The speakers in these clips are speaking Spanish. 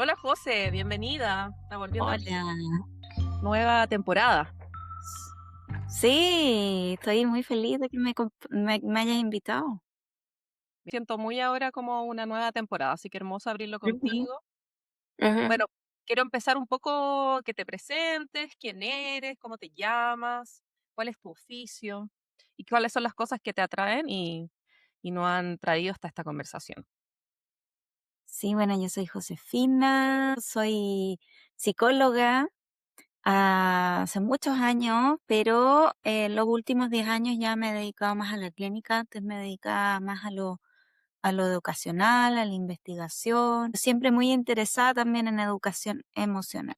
Hola José, bienvenida. Está volviendo Hola. nueva temporada. Sí, estoy muy feliz de que me hayas invitado. Me siento muy ahora como una nueva temporada, así que hermoso abrirlo Ujú, contigo. ujú. Bueno, quiero empezar un poco que te presentes, quién eres, cómo te llamas, cuál es tu oficio y cuáles son las cosas que te atraen y nos han traído hasta esta conversación. Sí, bueno, yo soy Josefina, soy psicóloga hace muchos años, pero en los últimos 10 años ya me he dedicado más a la clínica, antes me dedicaba más a lo educacional, a la investigación, siempre muy interesada también en educación emocional.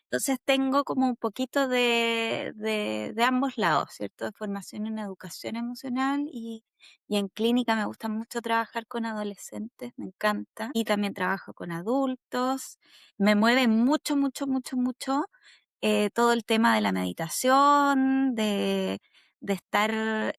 Entonces tengo como un poquito de ambos lados, ¿cierto? De formación en educación emocional y en clínica me gusta mucho trabajar con adolescentes, me encanta. Y también trabajo con adultos. Me mueve mucho, mucho, mucho, mucho todo el tema de la meditación, de estar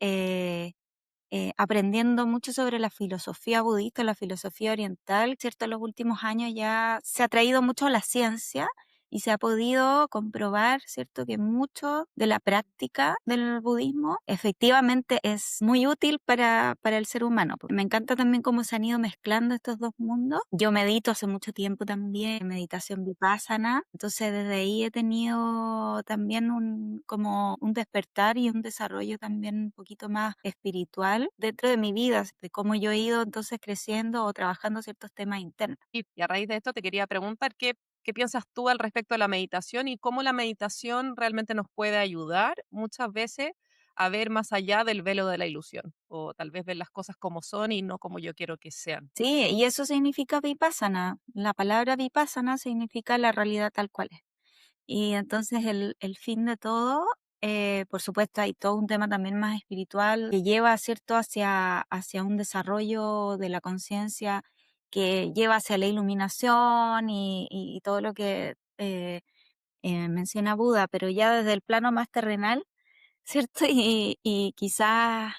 aprendiendo mucho sobre la filosofía budista, la filosofía oriental, ¿cierto? En los últimos años ya se ha traído mucho a la ciencia y se ha podido comprobar, ¿cierto?, que mucho de la práctica del budismo efectivamente es muy útil para el ser humano. Me encanta también cómo se han ido mezclando estos dos mundos. Yo medito hace mucho tiempo también, meditación vipassana, entonces desde ahí he tenido también como un despertar y un desarrollo también un poquito más espiritual dentro de mi vida, de cómo yo he ido entonces creciendo o trabajando ciertos temas internos. Y a raíz de esto te quería preguntar qué piensas tú al respecto de la meditación y cómo la meditación realmente nos puede ayudar muchas veces a ver más allá del velo de la ilusión, o tal vez ver las cosas como son y no como yo quiero que sean. Sí, y eso significa vipassana. La palabra vipassana significa la realidad tal cual es. Y entonces el fin de todo, por supuesto, hay todo un tema también más espiritual que lleva, ¿cierto?, hacia un desarrollo de la conciencia, que lleva hacia la iluminación y todo lo que menciona Buda, pero ya desde el plano más terrenal, ¿cierto? Y quizás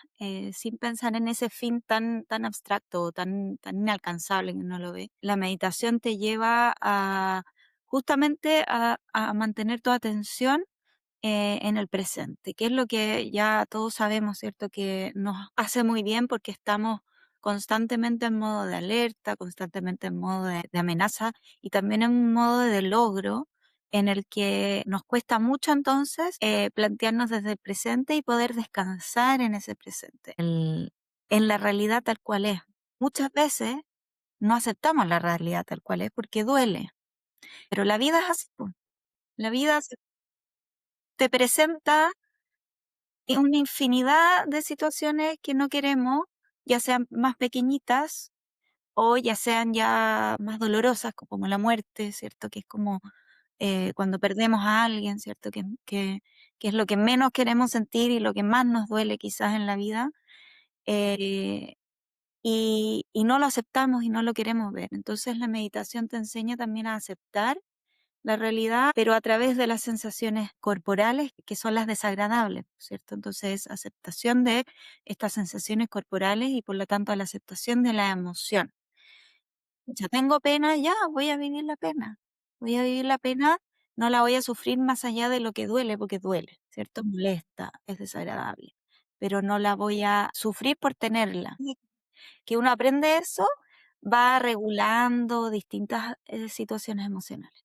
sin pensar en ese fin tan abstracto, tan inalcanzable que uno lo ve, la meditación te lleva a justamente a mantener tu atención en el presente, que es lo que ya todos sabemos, ¿cierto? Que nos hace muy bien porque estamos constantemente en modo de alerta, constantemente en modo de amenaza y también en un modo de logro en el que nos cuesta mucho entonces plantearnos desde el presente y poder descansar en ese presente, en la realidad tal cual es. Muchas veces no aceptamos la realidad tal cual es porque duele, pero la vida es así, po. La vida te presenta una infinidad de situaciones que no queremos, ya sean más pequeñitas o ya sean ya más dolorosas, como la muerte, ¿cierto? Que es como cuando perdemos a alguien, ¿cierto? Que es lo que menos queremos sentir y lo que más nos duele quizás en la vida. eh, y no lo aceptamos y no lo queremos ver. Entonces la meditación te enseña también a aceptar la realidad, pero a través de las sensaciones corporales, que son las desagradables, ¿cierto? Entonces, aceptación de estas sensaciones corporales y por lo tanto la aceptación de la emoción. Ya tengo pena, ya voy a vivir la pena. Voy a vivir la pena, no la voy a sufrir más allá de lo que duele, porque duele, ¿cierto? Molesta, es desagradable, pero no la voy a sufrir por tenerla. Y que uno aprende eso, va regulando distintas situaciones emocionales.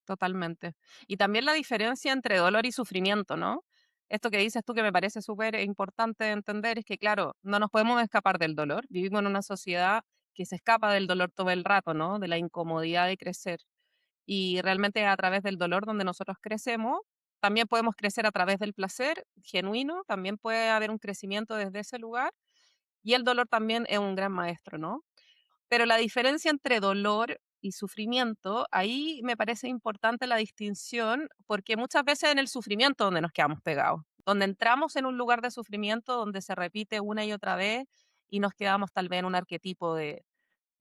Totalmente. Y también la diferencia entre dolor y sufrimiento, ¿no? Esto que dices tú que me parece súper importante de entender es que, claro, no nos podemos escapar del dolor. Vivimos en una sociedad que se escapa del dolor todo el rato, ¿no? De la incomodidad de crecer. Y realmente a través del dolor donde nosotros crecemos, también podemos crecer a través del placer genuino, también puede haber un crecimiento desde ese lugar. Y el dolor también es un gran maestro, ¿no? Pero la diferencia entre dolor y sufrimiento, ahí me parece importante la distinción, porque muchas veces en el sufrimiento donde nos quedamos pegados, donde entramos en un lugar de sufrimiento donde se repite una y otra vez y nos quedamos tal vez en un arquetipo de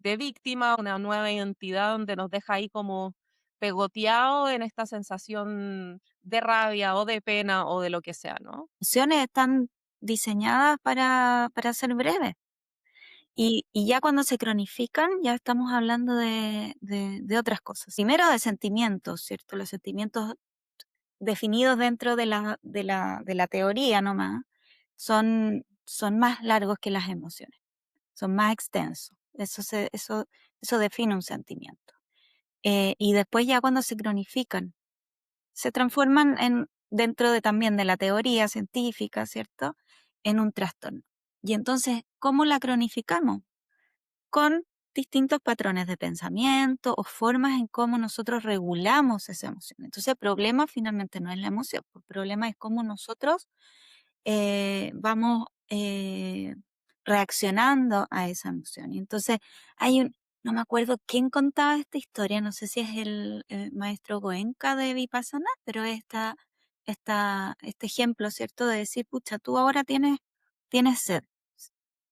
víctima, una nueva identidad donde nos deja ahí como pegoteado en esta sensación de rabia o de pena o de lo que sea, ¿no? Emociones están diseñadas para ser breves. Y ya cuando se cronifican, ya estamos hablando de otras cosas. Primero de sentimientos, ¿cierto? Los sentimientos definidos dentro de la teoría nomás son más largos que las emociones, son más extensos. Eso define un sentimiento. Y después ya cuando se cronifican, se transforman dentro de también de la teoría científica, ¿cierto? En un trastorno. Y entonces, ¿cómo la cronificamos? Con distintos patrones de pensamiento o formas en cómo nosotros regulamos esa emoción. Entonces, el problema finalmente no es la emoción, el problema es cómo nosotros vamos reaccionando a esa emoción. Y entonces, no me acuerdo quién contaba esta historia, no sé si es el maestro Goenka de Vipassana, pero este ejemplo, ¿cierto? De decir, pucha, tú ahora tienes sed,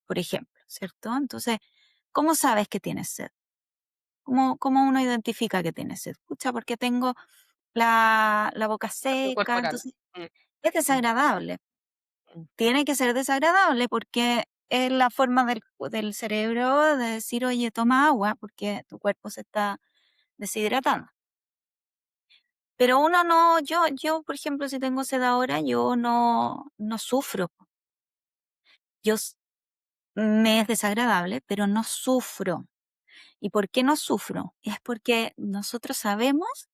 por ejemplo, ¿cierto? Entonces, ¿cómo sabes que tienes sed? ¿Cómo uno identifica que tiene sed? Pucha, porque tengo la boca Cambio seca, corporal. entonces Mm, es mm, desagradable. mm. Tiene que ser desagradable porque es la forma del cerebro de decir, oye, toma agua porque tu cuerpo se está deshidratando. Pero uno no, yo, por ejemplo, si tengo sed ahora, yo no sufro. Yo, s- Me es desagradable, pero no sufro. ¿Y por qué no sufro? Es porque nosotros sabemos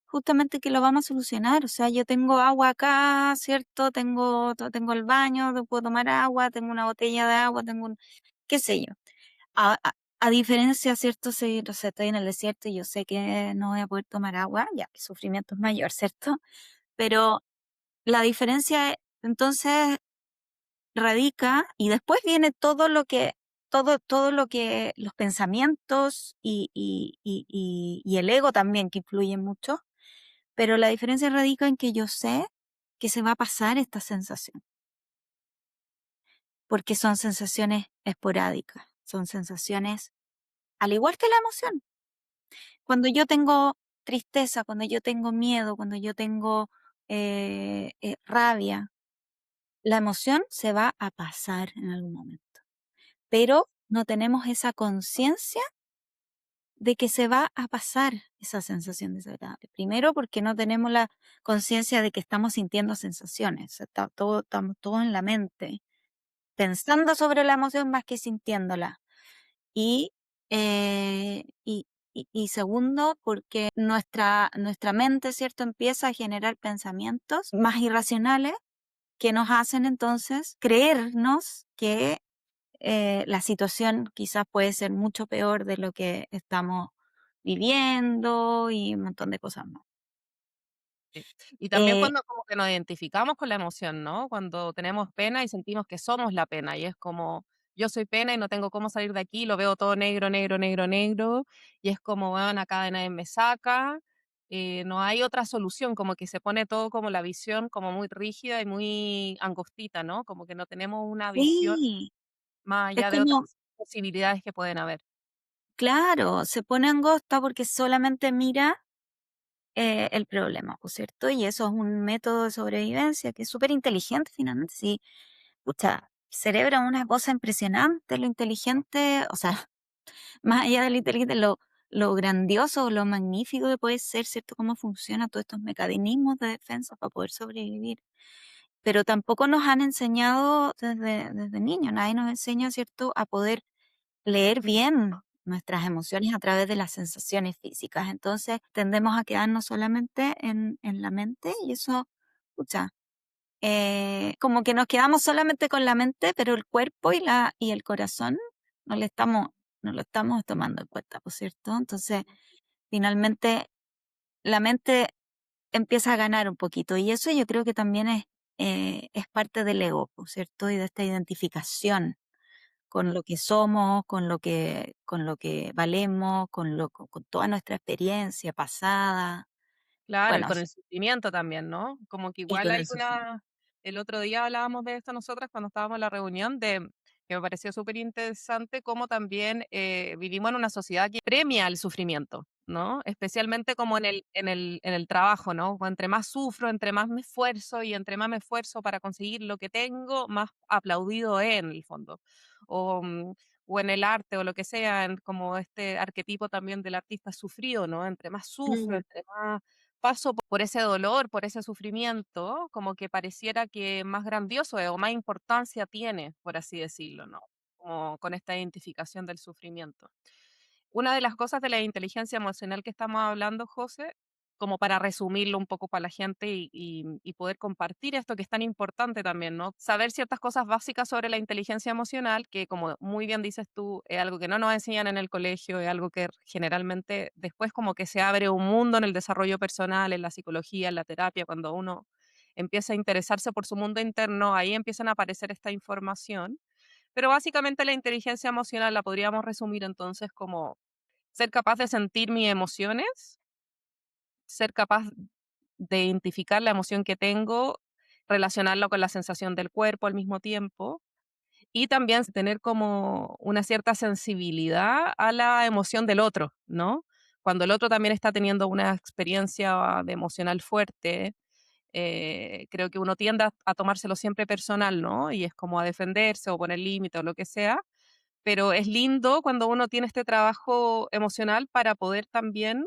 justamente que lo vamos a solucionar. O sea, yo tengo agua acá, ¿cierto? Tengo el baño, puedo tomar agua, tengo una botella de agua, qué sé yo. A diferencia, ¿cierto? Si, no sé, estoy en el desierto y yo sé que no voy a poder tomar agua, ya, el sufrimiento es mayor, ¿cierto? Pero la diferencia, entonces, radica y después viene todo lo que, los pensamientos y el ego también que influyen mucho, pero la diferencia radica en que yo sé que se va a pasar esta sensación, porque son sensaciones esporádicas, son sensaciones al igual que la emoción. Cuando yo tengo tristeza, cuando yo tengo miedo, cuando yo tengo rabia, la emoción se va a pasar en algún momento, pero no tenemos esa conciencia de que se va a pasar esa sensación desagradable. Primero porque no tenemos la conciencia de que estamos sintiendo sensaciones, o sea, estamos todo en la mente, pensando sobre la emoción más que sintiéndola. Y, y segundo, porque nuestra mente, ¿cierto?, empieza a generar pensamientos más irracionales que nos hacen entonces creernos que la situación quizás puede ser mucho peor de lo que estamos viviendo y un montón de cosas más. Sí. Y también Eh, cuando como que nos identificamos con la emoción, ¿no? Cuando tenemos pena y sentimos que somos la pena, y es como, yo soy pena y no tengo cómo salir de aquí, lo veo todo negro, negro, negro, negro, y es como, bueno, acá de nadie me saca, no hay otra solución, como que se pone todo como la visión como muy rígida y muy angostita, ¿no? Como que no tenemos una visión sí, más es allá de como, otras posibilidades que pueden haber. claro, se pone angosta porque solamente mira el problema, ¿por cierto? Y eso es un método de sobrevivencia que es súper inteligente finalmente. Sí, pucha, cerebro es una cosa impresionante, lo inteligente, o sea, más allá de lo inteligente, lo grandioso, lo magnífico que puede ser, ¿cierto? Cómo funcionan todos estos mecanismos de defensa para poder sobrevivir. Pero tampoco nos han enseñado desde niños, nadie nos enseña, ¿cierto?, a poder leer bien nuestras emociones a través de las sensaciones físicas. Entonces tendemos a quedarnos solamente en la mente y eso, pucha, como que nos quedamos solamente con la mente, pero el cuerpo y el corazón no le estamos, no lo estamos tomando en cuenta, ¿por cierto? Entonces, finalmente, la mente empieza a ganar un poquito y eso yo creo que también es parte del ego, ¿por cierto? Y de esta identificación con lo que somos, con lo que valemos, con toda nuestra experiencia pasada. Claro, y Bueno, con el sufrimiento también, ¿no? Como que y igual con hay el sufrimiento. una el otro día hablábamos de esto nosotras cuando estábamos en la reunión de que me pareció súper interesante cómo también, vivimos en una sociedad que premia el sufrimiento, ¿no? Especialmente como en el trabajo, ¿no? Entre más sufro, entre más me esfuerzo y entre más me esfuerzo para conseguir lo que tengo, más aplaudido es en el fondo. O, o en el arte o lo que sea, en como este arquetipo también del artista sufrido, ¿no? Entre más sufro, Mm, entre más paso por ese dolor, por ese sufrimiento, como que pareciera que más grandioso es o más importancia tiene, por así decirlo, ¿no? Como con esta identificación del sufrimiento. Una de las cosas de la inteligencia emocional que estamos hablando, José, como para resumirlo un poco para la gente y poder compartir esto que es tan importante también, ¿no? Saber ciertas cosas básicas sobre la inteligencia emocional, que como muy bien dices tú, es algo que no nos enseñan en el colegio, es algo que generalmente después como que se abre un mundo en el desarrollo personal, en la psicología, en la terapia, cuando uno empieza a interesarse por su mundo interno, ahí empiezan a aparecer esta información. Pero básicamente la inteligencia emocional la podríamos resumir entonces como ser capaz de sentir mis emociones, ser capaz de identificar la emoción que tengo, relacionarlo con la sensación del cuerpo al mismo tiempo y también tener como una cierta sensibilidad a la emoción del otro, ¿no? Cuando el otro también está teniendo una experiencia de emocional fuerte, creo que uno tiende a tomárselo siempre personal, ¿no? Y es como a defenderse o poner límites o lo que sea, pero es lindo cuando uno tiene este trabajo emocional para poder también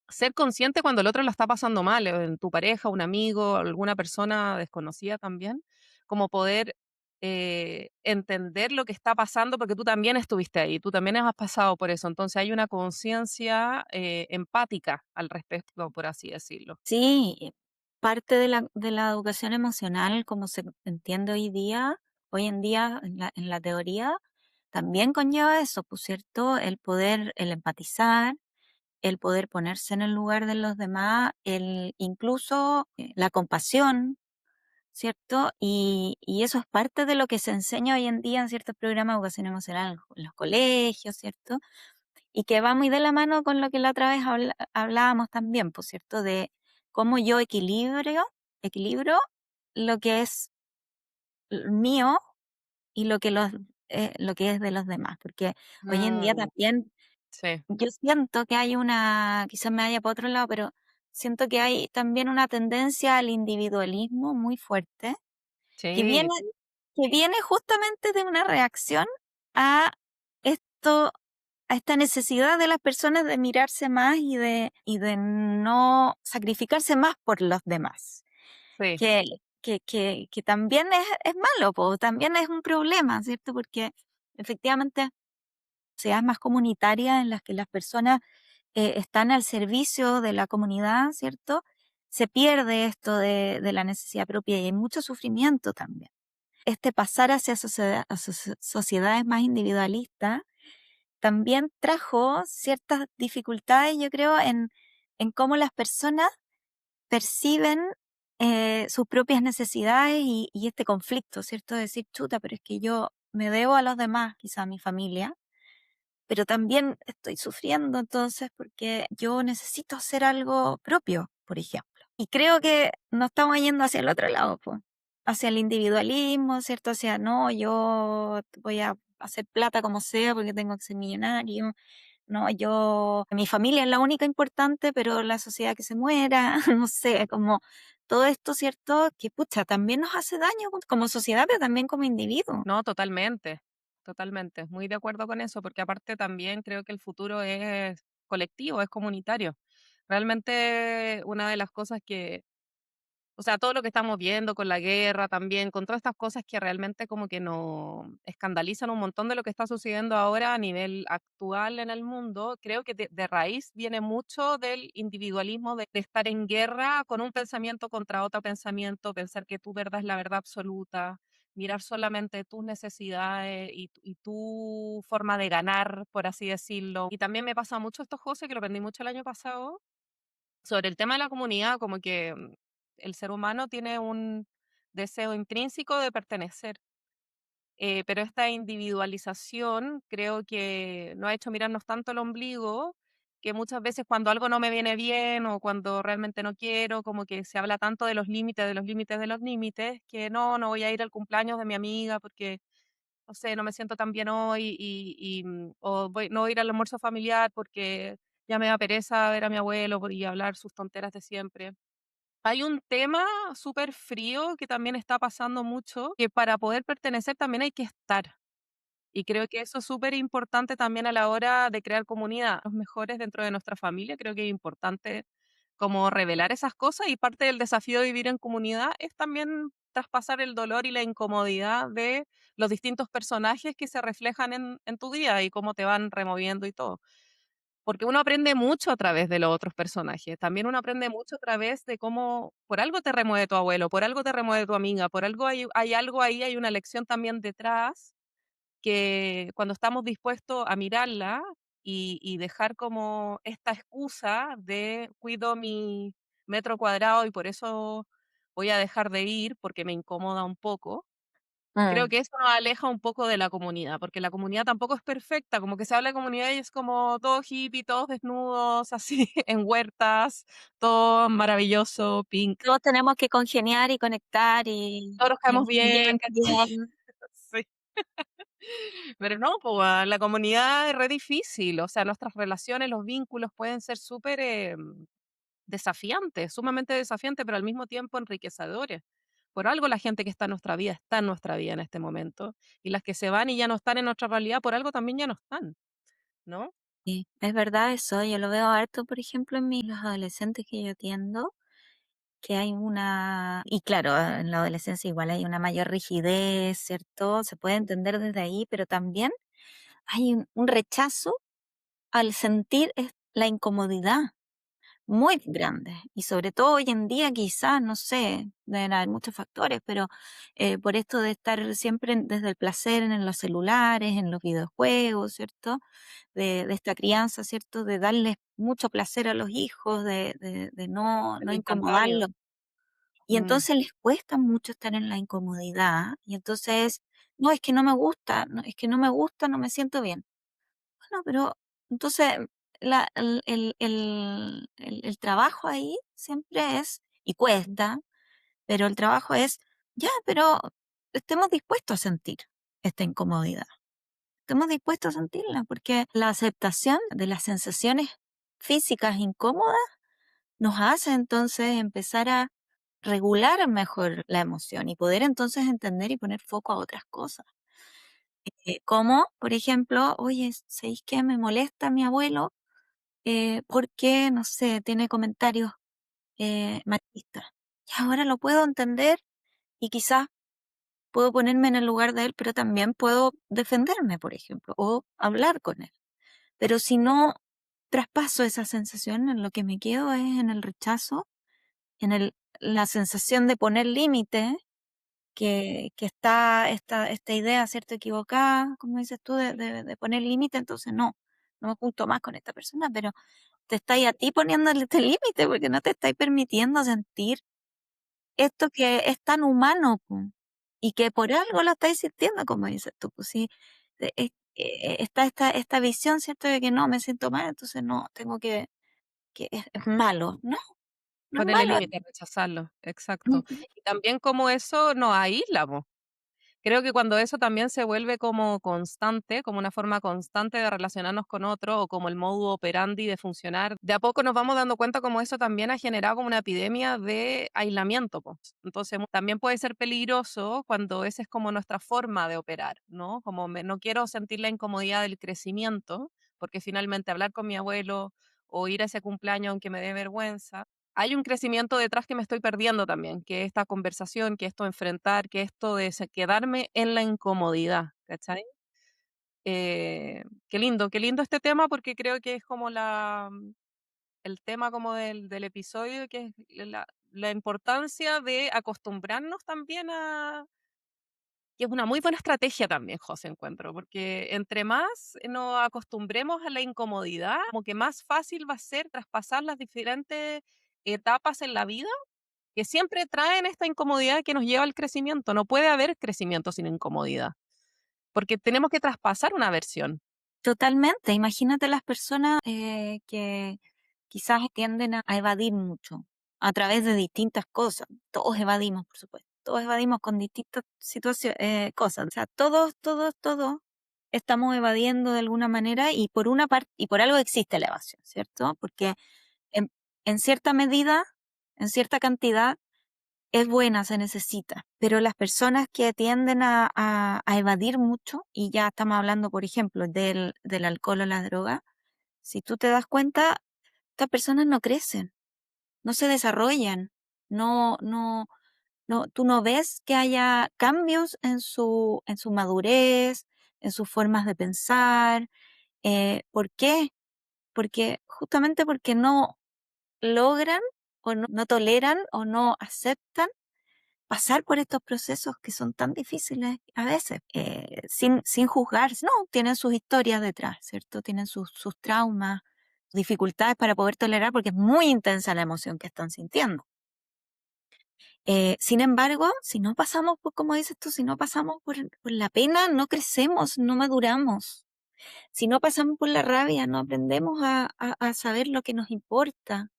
ser consciente cuando el otro la está pasando mal, en tu pareja, un amigo, alguna persona desconocida también, como poder entender lo que está pasando porque tú también estuviste ahí, tú también has pasado por eso. Entonces hay una conciencia empática al respecto, por así decirlo. sí, parte de la educación emocional, como se entiende hoy en día en la teoría, también conlleva eso, pues, ¿cierto? El poder, el empatizar, el poder ponerse en el lugar de los demás, el incluso la compasión, ¿cierto? Y eso es parte de lo que se enseña hoy en día en ciertos programas de educación emocional en los colegios, ¿cierto? Y que va muy de la mano con lo que la otra vez hablábamos también, pues, ¿cierto? De cómo yo equilibro lo que es mío y lo que es de los demás, porque hoy en día Mm, también sí, yo siento que hay una, quizás me vaya para otro lado, pero siento que hay también una tendencia al individualismo muy fuerte que sí, viene, que viene justamente de una reacción a esto, a esta necesidad de las personas de mirarse más y de no sacrificarse más por los demás, sí. que, que también es malo, po, también es un problema, ¿cierto? Porque efectivamente sociedades más comunitarias en las que las personas están al servicio de la comunidad, ¿cierto? Se pierde esto de la necesidad propia y hay mucho sufrimiento también. Este pasar hacia sociedades más individualistas también trajo ciertas dificultades, yo creo, en cómo las personas perciben sus propias necesidades y este conflicto, ¿cierto? De decir, chuta, pero es que yo me debo a los demás, quizá a mi familia, pero también estoy sufriendo entonces porque yo necesito hacer algo propio, por ejemplo. Y creo que nos estamos yendo hacia el otro lado, pues, hacia el individualismo, ¿cierto? Hacia, no, yo voy a hacer plata como sea porque tengo que ser millonario. No, yo, mi familia es la única importante, pero la sociedad que se muera, no sé, como todo esto, ¿cierto? Que pucha, también nos hace daño como sociedad, pero también como individuo. No, totalmente, totalmente. Muy de acuerdo con eso, porque aparte también creo que el futuro es colectivo, es comunitario. Realmente una de las cosas que, o sea, todo lo que estamos viendo con la guerra también, con todas estas cosas que realmente como que nos escandalizan un montón de lo que está sucediendo ahora a nivel actual en el mundo, creo que de raíz viene mucho del individualismo, de estar en guerra con un pensamiento contra otro pensamiento, pensar que tu verdad es la verdad absoluta, mirar solamente tus necesidades y tu forma de ganar, por así decirlo. Y también me pasa mucho esto, José, que lo aprendí mucho el año pasado, sobre el tema de la comunidad, como que el ser humano tiene un deseo intrínseco de pertenecer, pero esta individualización creo que nos ha hecho mirarnos tanto el ombligo que muchas veces cuando algo no me viene bien o cuando realmente no quiero, como que se habla tanto de los límites, de los límites, de los límites, que no, no voy a ir al cumpleaños de mi amiga porque, no sé, no me siento tan bien hoy o no voy a ir al almuerzo familiar porque ya me da pereza ver a mi abuelo y hablar sus tonteras de siempre. Hay un tema súper frío que también está pasando mucho, que para poder pertenecer también hay que estar. Y creo que eso es súper importante también a la hora de crear comunidad, los mejores dentro de nuestra familia. Creo que es importante como revelar esas cosas y parte del desafío de vivir en comunidad es también traspasar el dolor y la incomodidad de los distintos personajes que se reflejan en tu día y cómo te van removiendo y todo. Porque uno aprende mucho a través de los otros personajes. También uno aprende mucho a través de cómo por algo te remueve tu abuelo, por algo te remueve tu amiga, por algo hay algo ahí, hay una lección también detrás que cuando estamos dispuestos a mirarla y dejar como esta excusa de cuido mi metro cuadrado y por eso voy a dejar de ir porque me incomoda un poco. Creo Mm. que eso nos aleja un poco de la comunidad, porque la comunidad tampoco es perfecta, como que se habla de comunidad y es como todo hippie, todos desnudos, así, en huertas, todo maravilloso, pink, Todos tenemos que congeniar y conectar todos nos y caemos entender bien, ¿cachai? bien. Sí. Pero no, pues, la comunidad es re difícil, o sea, nuestras relaciones, los vínculos pueden ser súper, desafiantes, sumamente desafiantes, pero al mismo tiempo enriquecedores. Por algo la gente que está en nuestra vida en este momento, y las que se van y ya no están en nuestra realidad, por algo también ya no están, ¿no? Sí, es verdad eso, yo lo veo harto, por ejemplo, en los adolescentes que yo atiendo, que hay una, y claro, en la adolescencia igual hay una mayor rigidez, ¿cierto? Se puede entender desde ahí, pero también hay un rechazo al sentir la incomodidad muy grande. Y sobre todo hoy en día, quizás, no sé, deben haber muchos factores, pero por esto de estar siempre desde el placer en los celulares, en los videojuegos, ¿cierto? De esta crianza, ¿cierto? De darles mucho placer a los hijos, de El no instantáneo. incomodarlos. Y Mm, entonces les cuesta mucho estar en la incomodidad. Y entonces, no, es que no me gusta, no, es que no me gusta, no me siento bien. Bueno, pero entonces el trabajo ahí siempre es, y cuesta, pero el trabajo es, ya, pero estemos dispuestos a sentir esta incomodidad. Estemos dispuestos a sentirla, porque la aceptación de las sensaciones físicas incómodas nos hace entonces empezar a regular mejor la emoción y poder entonces entender y poner foco a otras cosas. Como, por ejemplo, oye, ¿sabéis qué? Me molesta mi abuelo porque, no sé, tiene comentarios machistas. Y ahora lo puedo entender y quizás puedo ponerme en el lugar de él, pero también puedo defenderme, por ejemplo, o hablar con él. Pero si no traspaso esa sensación, en lo que me quedo es en el rechazo, en la sensación de poner límite, que está esta idea, ¿cierto?, equivocada, como dices tú, de poner límite, entonces no, no me junto más con esta persona, pero te estáis a ti poniéndole este límite porque no te estáis permitiendo sentir esto que es tan humano, po, y que por algo lo estáis sintiendo, como dices tú, pues sí, está esta visión, ¿cierto?, de que no, me siento mal, entonces no, tengo que es malo. No, no es ponerle malo. límite, rechazarlo, exacto. Ujú. Y también como eso nos aísla, po. Creo que cuando eso también se vuelve como constante, como una forma constante de relacionarnos con otro o como el modo operandi de funcionar, de a poco nos vamos dando cuenta como eso también ha generado como una epidemia de aislamiento, pues. Entonces también puede ser peligroso cuando esa es como nuestra forma de operar, ¿no? Como no quiero sentir la incomodidad del crecimiento, porque finalmente hablar con mi abuelo o ir a ese cumpleaños aunque me dé vergüenza, hay un crecimiento detrás que me estoy perdiendo también, que esta conversación, que esto enfrentar, que esto de quedarme en la incomodidad, ¿cachai? Qué lindo este tema porque creo que es como el tema como del episodio, que es la importancia de acostumbrarnos también a, que es una muy buena estrategia también, José, encuentro, porque entre más nos acostumbremos a la incomodidad, como que más fácil va a ser traspasar las diferentes etapas en la vida que siempre traen esta incomodidad que nos lleva al crecimiento. No puede haber crecimiento sin incomodidad, porque tenemos que traspasar una versión. Totalmente. Imagínate las personas que quizás tienden a evadir mucho a través de distintas cosas. Todos evadimos, por supuesto. Todos evadimos con distintas situaciones, cosas. O sea, todos estamos evadiendo de alguna manera y por una parte, y por algo existe la evasión, ¿cierto? Porque en, en cierta medida, en cierta cantidad, es buena, se necesita, pero las personas que tienden a evadir mucho, y ya estamos hablando, por ejemplo, del alcohol o la droga, si tú te das cuenta, estas personas no crecen, no se desarrollan, no, no, no, tú no ves que haya cambios en su madurez, en sus formas de pensar. ¿Por qué? Porque justamente porque no logran o no toleran o no aceptan pasar por estos procesos que son tan difíciles a veces, sin juzgar, no, tienen sus historias detrás, ¿cierto? Tienen sus traumas, dificultades para poder tolerar porque es muy intensa la emoción que están sintiendo. Sin embargo, si no pasamos por, como dices tú, si no pasamos por la pena, no crecemos, no maduramos. Si no pasamos por la rabia, no aprendemos a saber lo que nos importa.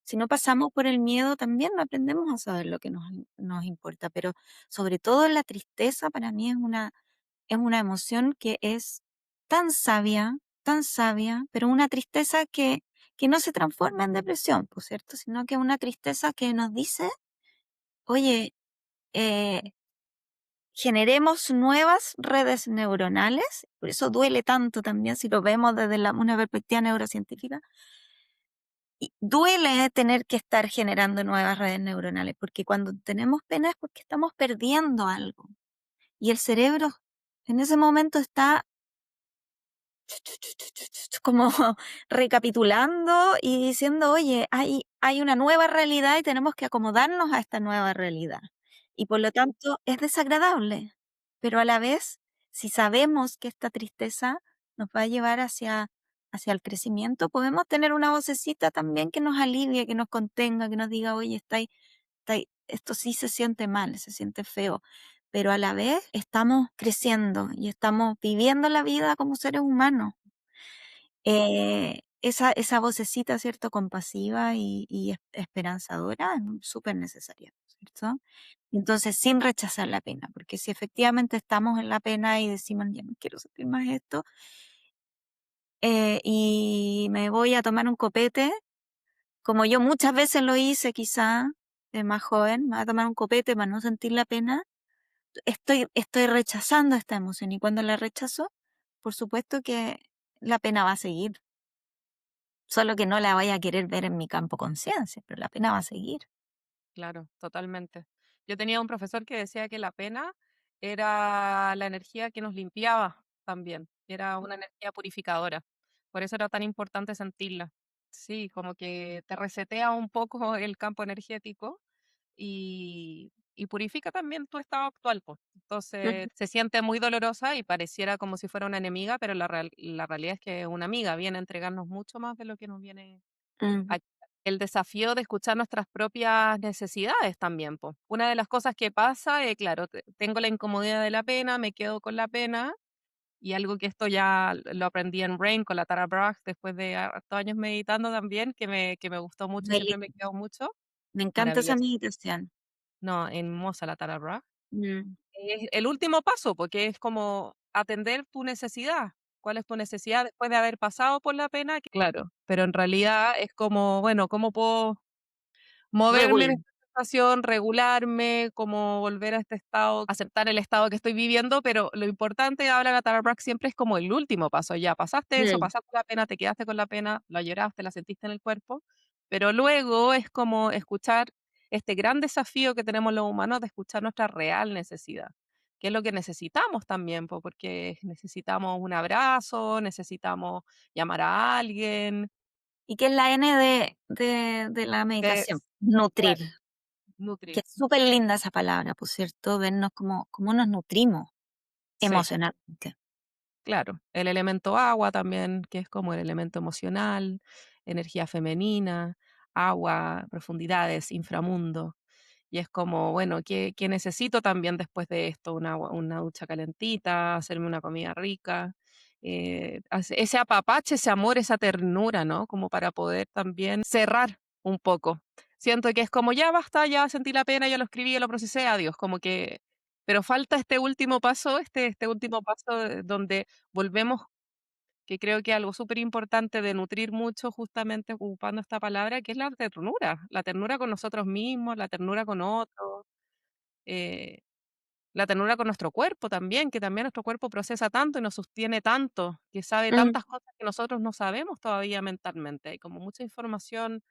Si no pasamos por el miedo, también no aprendemos a saber lo que nos importa. Pero sobre todo la tristeza para mí es una emoción que es tan sabia, pero una tristeza que no se transforma en depresión, por cierto, sino que es una tristeza que nos dice, oye, eh, generemos nuevas redes neuronales, por eso duele tanto también si lo vemos desde una perspectiva neurocientífica, y duele tener que estar generando nuevas redes neuronales, porque cuando tenemos pena es porque estamos perdiendo algo, y el cerebro en ese momento está como recapitulando y diciendo, oye, hay una nueva realidad y tenemos que acomodarnos a esta nueva realidad. Y por lo tanto es desagradable, pero a la vez, si sabemos que esta tristeza nos va a llevar hacia el crecimiento, podemos tener una vocecita también que nos alivie, que nos contenga, que nos diga, oye, esto sí se siente mal, se siente feo, pero a la vez estamos creciendo y estamos viviendo la vida como seres humanos. Esa vocecita, ¿cierto?, compasiva y esperanzadora es súper necesaria, ¿cierto? Entonces, sin rechazar la pena, porque si efectivamente estamos en la pena y decimos: "Ya no quiero sentir más esto, y me voy a tomar un copete", como yo muchas veces lo hice quizá, de más joven, me voy a tomar un copete para no sentir la pena, estoy rechazando esta emoción, y cuando la rechazo, por supuesto que la pena va a seguir. Solo que no la vaya a querer ver en mi campo conciencia, pero la pena va a seguir. Claro, totalmente. Yo tenía un profesor que decía que la pena era la energía que nos limpiaba también, era una energía purificadora. Por eso era tan importante sentirla. Sí, como que te resetea un poco el campo energético y purifica también tu estado actual, pues. Entonces, Ujú. se siente muy dolorosa y pareciera como si fuera una enemiga, pero la realidad es que es una amiga, viene a entregarnos mucho más de lo que nos viene Mm, a el desafío de escuchar nuestras propias necesidades también, po. Una de las cosas que pasa, claro, tengo la incomodidad de la pena, me quedo con la pena, y algo que esto ya lo aprendí en Rain con la Tara Brach después de hartos años meditando también, que me gustó mucho y muy siempre me lindo. quedó mucho. Me encanta esa Maravilloso. meditación. No, hermosa la Tara Brach. Mm, Es el último paso, porque es como atender tu necesidad. ¿Cuál es tu necesidad después de haber pasado por la pena? Claro, pero en realidad es como, bueno, ¿cómo puedo moverme en regular. esta sensación, regularme, como volver a este estado, aceptar el estado que estoy viviendo? Pero lo importante, habla Natalia Brack, siempre es como el último paso. Ya pasaste eso, Mm, pasaste la pena, te quedaste con la pena, la lloraste, la sentiste en el cuerpo, pero luego es como escuchar este gran desafío que tenemos los humanos de escuchar nuestra real necesidad, que es lo que necesitamos también, po, porque necesitamos un abrazo, necesitamos llamar a alguien, ¿Y qué es la N de la meditación? es, Nutrir. claro, Que nutrir. es súper linda esa palabra, por cierto, vernos cómo nos nutrimos Sí. emocionalmente. Claro, el elemento agua también, que es como el elemento emocional, energía femenina, agua, profundidades, inframundo. Y es como, bueno, ¿qué necesito también después de esto? Una ducha calentita, hacerme una comida rica, ese apapache, ese amor, esa ternura, ¿no? Como para poder también cerrar un poco. Siento que es como, ya basta, ya sentí la pena, ya lo escribí, ya lo procesé, adiós, como que, pero falta este último paso, este último paso donde volvemos que creo que es algo súper importante de nutrir mucho justamente ocupando esta palabra, que es la ternura con nosotros mismos, la ternura con otros, eh, la ternura con nuestro cuerpo también, que también nuestro cuerpo procesa tanto y nos sostiene tanto, que sabe Mm, tantas cosas que nosotros no sabemos todavía mentalmente. Hay como mucha información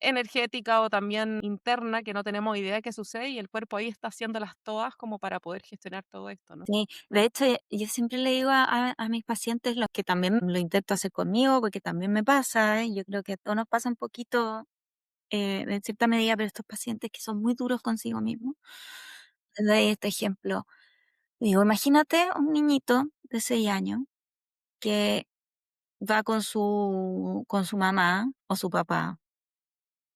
energética o también interna que no tenemos idea qué sucede y el cuerpo ahí está haciéndolas todas como para poder gestionar todo esto, ¿no? sí, de hecho, yo siempre le digo a mis pacientes, los que también lo intento hacer conmigo, porque también me pasa, yo creo que a todos nos pasa un poquito, en cierta medida, pero estos pacientes que son muy duros consigo mismos, les doy este ejemplo. Digo, imagínate un niñito de 6 años que va con su mamá o su papá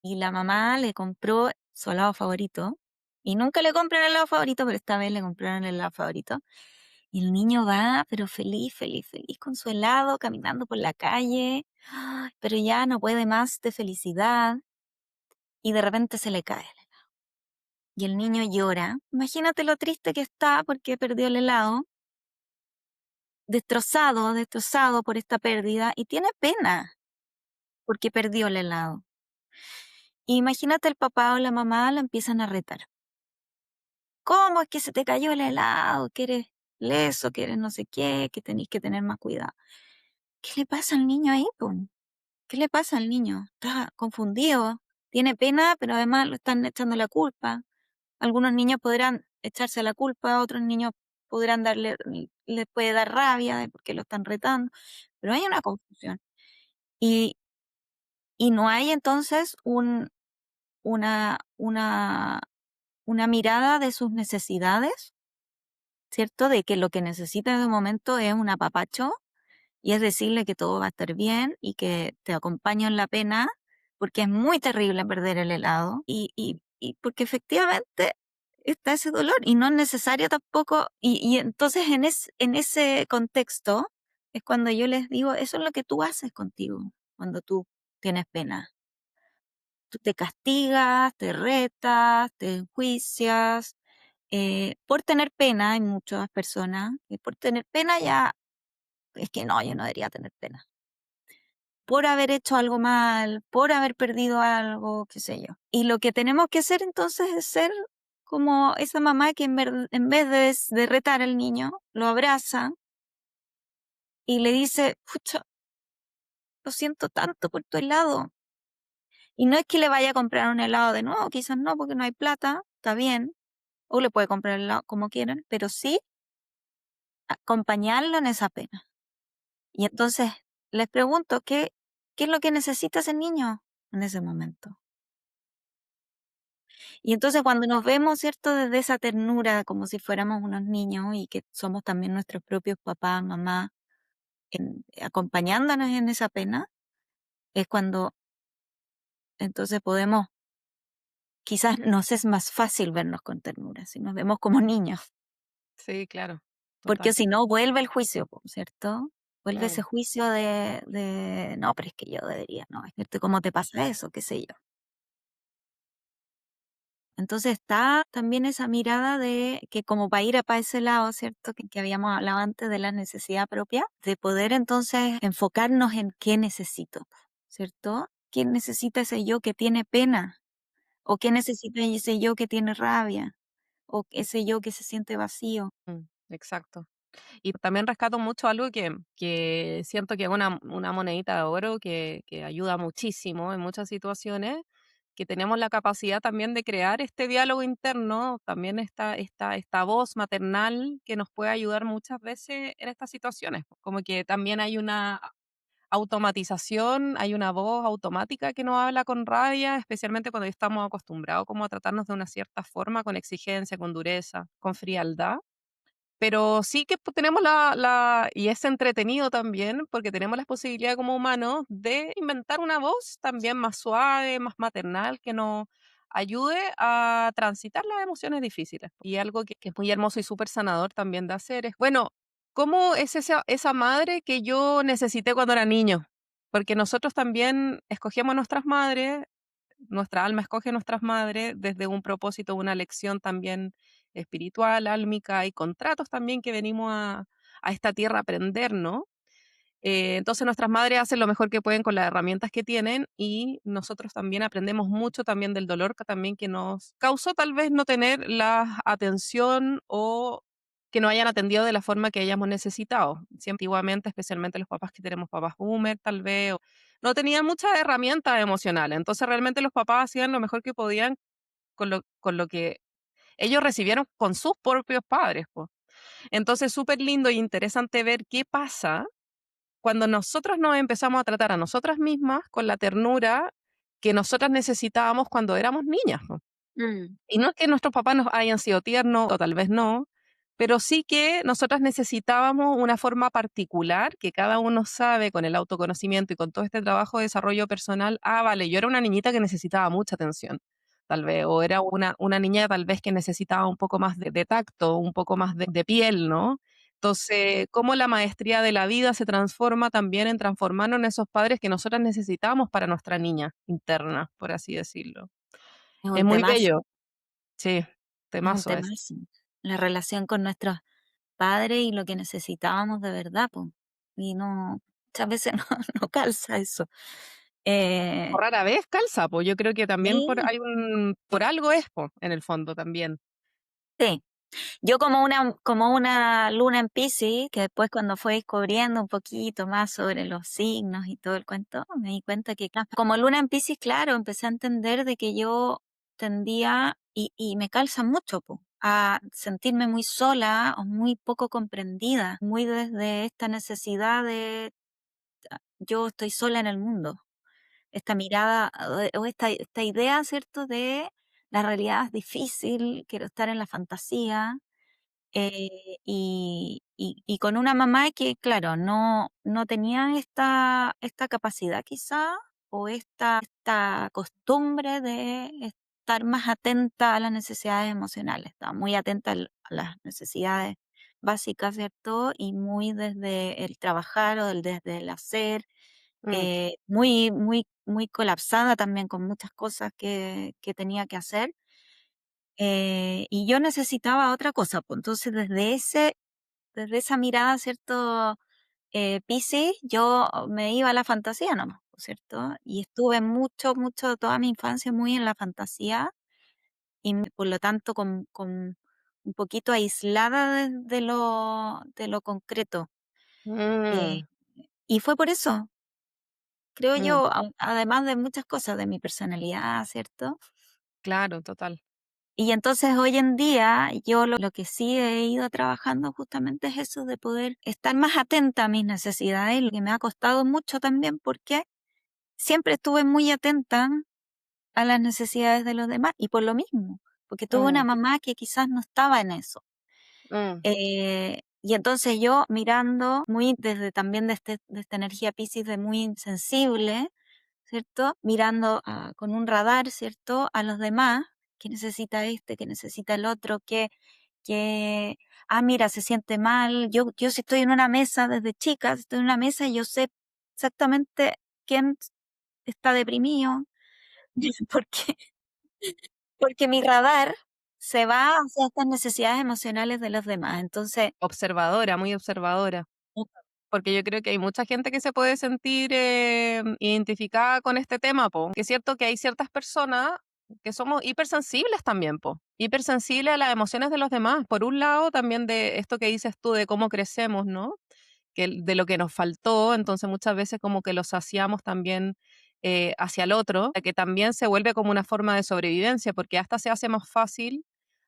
y la mamá le compró su helado favorito y nunca le compran el helado favorito, pero esta vez le compraron el helado favorito. Y el niño va, pero feliz, feliz, feliz con su helado, caminando por la calle, ¡ay! Pero ya no puede más de felicidad y de repente se le cae. Y el niño llora. Imagínate lo triste que está porque perdió el helado, destrozado, destrozado por esta pérdida y tiene pena porque perdió el helado. Y imagínate el papá o la mamá la empiezan a retar. ¿Cómo es que se te cayó el helado? Que eres leso, que eres no sé qué, que tenés que tener más cuidado. ¿Qué le pasa al niño ahí, po? ¿Qué le pasa al niño? Está confundido, tiene pena, pero además lo están echando la culpa. Algunos niños podrán echarse la culpa, otros niños podrán les puede dar rabia de porque lo están retando, pero hay una confusión. Y, y no hay entonces una, una, una mirada de sus necesidades, ¿cierto? De que lo que necesita en el momento es un apapacho y es decirle que todo va a estar bien y que te acompaño en la pena, porque es muy terrible perder el helado y porque efectivamente está ese dolor y no es necesario tampoco, y entonces en ese contexto es cuando yo les digo, eso es lo que tú haces contigo cuando tú tienes pena. Tú te castigas, te retas, te enjuicias. Por tener pena, hay muchas personas que por tener pena ya, es que no, yo no debería tener pena por haber hecho algo mal, por haber perdido algo, qué sé yo. Y lo que tenemos que hacer entonces es ser como esa mamá que en vez de retar al niño, lo abraza y le dice, pucha, lo siento tanto por tu helado. Y no es que le vaya a comprar un helado de nuevo, quizás no, porque no hay plata, está bien, o le puede comprar el helado como quieran, pero sí acompañarlo en esa pena. Y entonces les pregunto, ¿qué es lo que necesita ese niño en ese momento? Y entonces cuando nos vemos, ¿cierto? Desde esa ternura, como si fuéramos unos niños y que somos también nuestros propios papás, mamás, acompañándonos en esa pena, es cuando entonces podemos, quizás nos es más fácil vernos con ternura, si nos vemos como niños, Sí, claro, porque total, si no vuelve el juicio, po, ¿cierto? Vuelve ese claro. juicio no, pero es que yo debería, no, es que ¿cómo te pasa eso? ¿Qué sé yo? Entonces está también esa mirada de que como para ir para ese lado, ¿cierto? Que habíamos hablado antes de la necesidad propia, de poder entonces enfocarnos en qué necesito, ¿cierto? ¿Qué necesita ese yo que tiene pena? ¿O qué necesita ese yo que tiene rabia? ¿O ese yo que se siente vacío? Exacto. Y también rescato mucho algo que siento que es una monedita de oro que ayuda muchísimo en muchas situaciones, que tenemos la capacidad también de crear este diálogo interno, también esta voz maternal que nos puede ayudar muchas veces en estas situaciones. Como que también hay una automatización, hay una voz automática que nos habla con rabia, especialmente cuando ya estamos acostumbrados como a tratarnos de una cierta forma, con exigencia, con dureza, con frialdad. Pero sí que tenemos y es entretenido también, porque tenemos la posibilidad como humanos de inventar una voz también más suave, más maternal, que nos ayude a transitar las emociones difíciles. Y algo que es muy hermoso y súper sanador también de hacer es, bueno, ¿cómo es esa madre que yo necesité cuando era niño? Porque nosotros también escogemos nuestras madres, nuestra alma escoge nuestras madres desde un propósito, una lección también espiritual, álmica y contratos también que venimos a esta tierra a aprender, ¿no? Entonces nuestras madres hacen lo mejor que pueden con las herramientas que tienen y nosotros también aprendemos mucho también del dolor que también que nos causó tal vez no tener la atención o que nos hayan atendido de la forma que hayamos necesitado. Si antiguamente, especialmente los papás que tenemos papás boomer tal vez, no tenían muchas herramientas emocionales. Entonces realmente los papás hacían lo mejor que podían con lo que ellos recibieron con sus propios padres, po. Entonces, súper lindo y interesante ver qué pasa cuando nosotros nos empezamos a tratar a nosotras mismas con la ternura que nosotras necesitábamos cuando éramos niñas, po. Mm. Y no es que nuestros papás nos hayan sido tiernos, o tal vez no, pero sí que nosotras necesitábamos una forma particular que cada uno sabe con el autoconocimiento y con todo este trabajo de desarrollo personal. Ah, vale, yo era una niñita que necesitaba mucha atención, tal vez, o era una niña tal vez que necesitaba un poco más de tacto, un poco más de piel, ¿no? Entonces, cómo la maestría de la vida se transforma también en transformarnos en esos padres que nosotras necesitamos para nuestra niña interna, por así decirlo. Es Es un muy temazo, bello. Sí, es un temazo es. temazo. La relación con nuestros padres y lo que necesitábamos de verdad, po. Y no, muchas veces no calza eso. O Eh, rara vez calza, pues, yo creo que también sí, por algo es, po, en el fondo también. sí. Yo como una luna en Piscis, que después cuando fue descubriendo un poquito más sobre los signos y todo el cuento, me di cuenta que, claro, como luna en Piscis, claro, empecé a entender de que yo tendía, y me calza mucho, po, a sentirme muy sola o muy poco comprendida, muy desde esta necesidad de yo estoy sola en el mundo. Esta mirada o esta idea, ¿cierto?, de la realidad es difícil, quiero estar en la fantasía. Y con una mamá que, claro, no tenía esta capacidad quizá, o esta costumbre de estar más atenta a las necesidades emocionales. Estaba muy atenta a las necesidades básicas, ¿cierto? Y muy desde el trabajar o desde el hacer, Mm, muy colapsada también con muchas cosas que tenía que hacer. Y yo necesitaba otra cosa, pues, entonces desde esa mirada, ¿cierto? Piscis, yo me iba a la fantasía nomás, pues, ¿cierto? Y estuve mucho, toda mi infancia muy en la fantasía y por lo tanto con un poquito aislada de lo concreto. Eh, mm, y fue por eso, creo mm, yo, además de muchas cosas de mi personalidad, ¿cierto? claro, total. Y entonces hoy en día yo lo que sí he ido trabajando justamente es eso de poder estar más atenta a mis necesidades, y lo que me ha costado mucho también porque siempre estuve muy atenta a las necesidades de los demás y por lo mismo, porque tuve Mm, una mamá que quizás no estaba en eso. mm, Y entonces yo mirando muy desde también de esta energía Piscis de muy insensible, ¿cierto? Mirando con un radar, ¿cierto? A los demás, que necesita este, que necesita el otro, mira, se siente mal. Yo si estoy en una mesa desde chica, si estoy en una mesa y yo sé exactamente quién está deprimido, porque, porque mi radar se va hacia estas necesidades emocionales de los demás. Entonces, observadora, muy observadora. Porque yo creo que hay mucha gente que se puede sentir, identificada con este tema, po. Que es cierto que hay ciertas personas que somos hipersensibles también, po. Hipersensibles a las emociones de los demás. Por un lado, también de esto que dices tú de cómo crecemos, ¿no? De lo que nos faltó, entonces muchas veces como que lo saciamos también hacia el otro, que también se vuelve como una forma de sobrevivencia, porque hasta se hace más fácil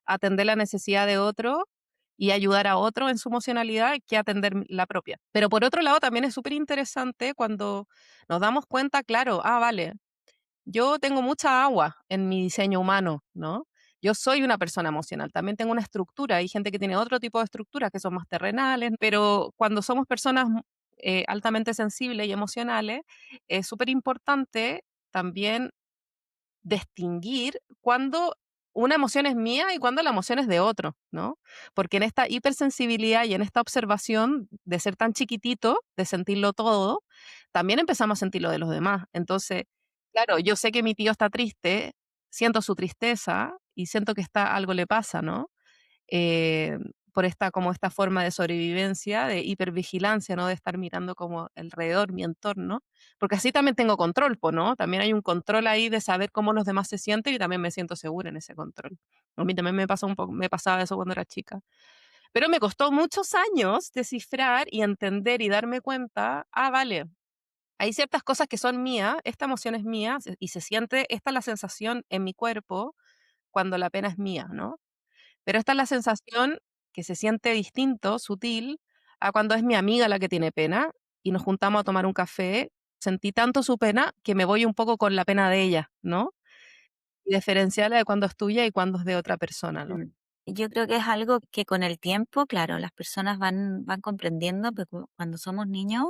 atender la necesidad de otro y ayudar a otro en su emocionalidad que atender la propia. Pero por otro lado también es súper interesante cuando nos damos cuenta, claro, ah, vale, yo tengo mucha agua en mi diseño humano, ¿no? Yo soy una persona emocional, también tengo una estructura, hay gente que tiene otro tipo de estructuras que son más terrenales, pero cuando somos personas altamente sensibles y emocionales, es súper importante también distinguir cuándo una emoción es mía y cuándo la emoción es de otro, ¿no? Porque en esta hipersensibilidad y en esta observación de ser tan chiquitito, de sentirlo todo, también empezamos a sentir lo de los demás. Entonces, claro, yo sé que mi tío está triste, siento su tristeza y siento que está, algo le pasa, ¿no? Eh, por esta como esta forma de sobrevivencia, de hipervigilancia, ¿no? De estar mirando como alrededor, mi entorno, porque así también tengo control, po, ¿no? También hay un control ahí de saber cómo los demás se sienten y también me siento segura en ese control. A mí también me pasó un poco me pasaba eso cuando era chica. Pero me costó muchos años descifrar y entender y darme cuenta, ah, vale, hay ciertas cosas que son mías, esta emoción es mía y se siente, esta es la sensación en mi cuerpo cuando la pena es mía, ¿no? Pero esta es la sensación que se siente distinto, sutil, a cuando es mi amiga la que tiene pena y nos juntamos a tomar un café. Sentí tanto su pena que me voy un poco con la pena de ella, ¿no? Y diferenciarla de cuando es tuya y cuando es de otra persona, ¿no? Mm. Yo creo que es algo que con el tiempo, claro, las personas van comprendiendo, pero cuando somos niños,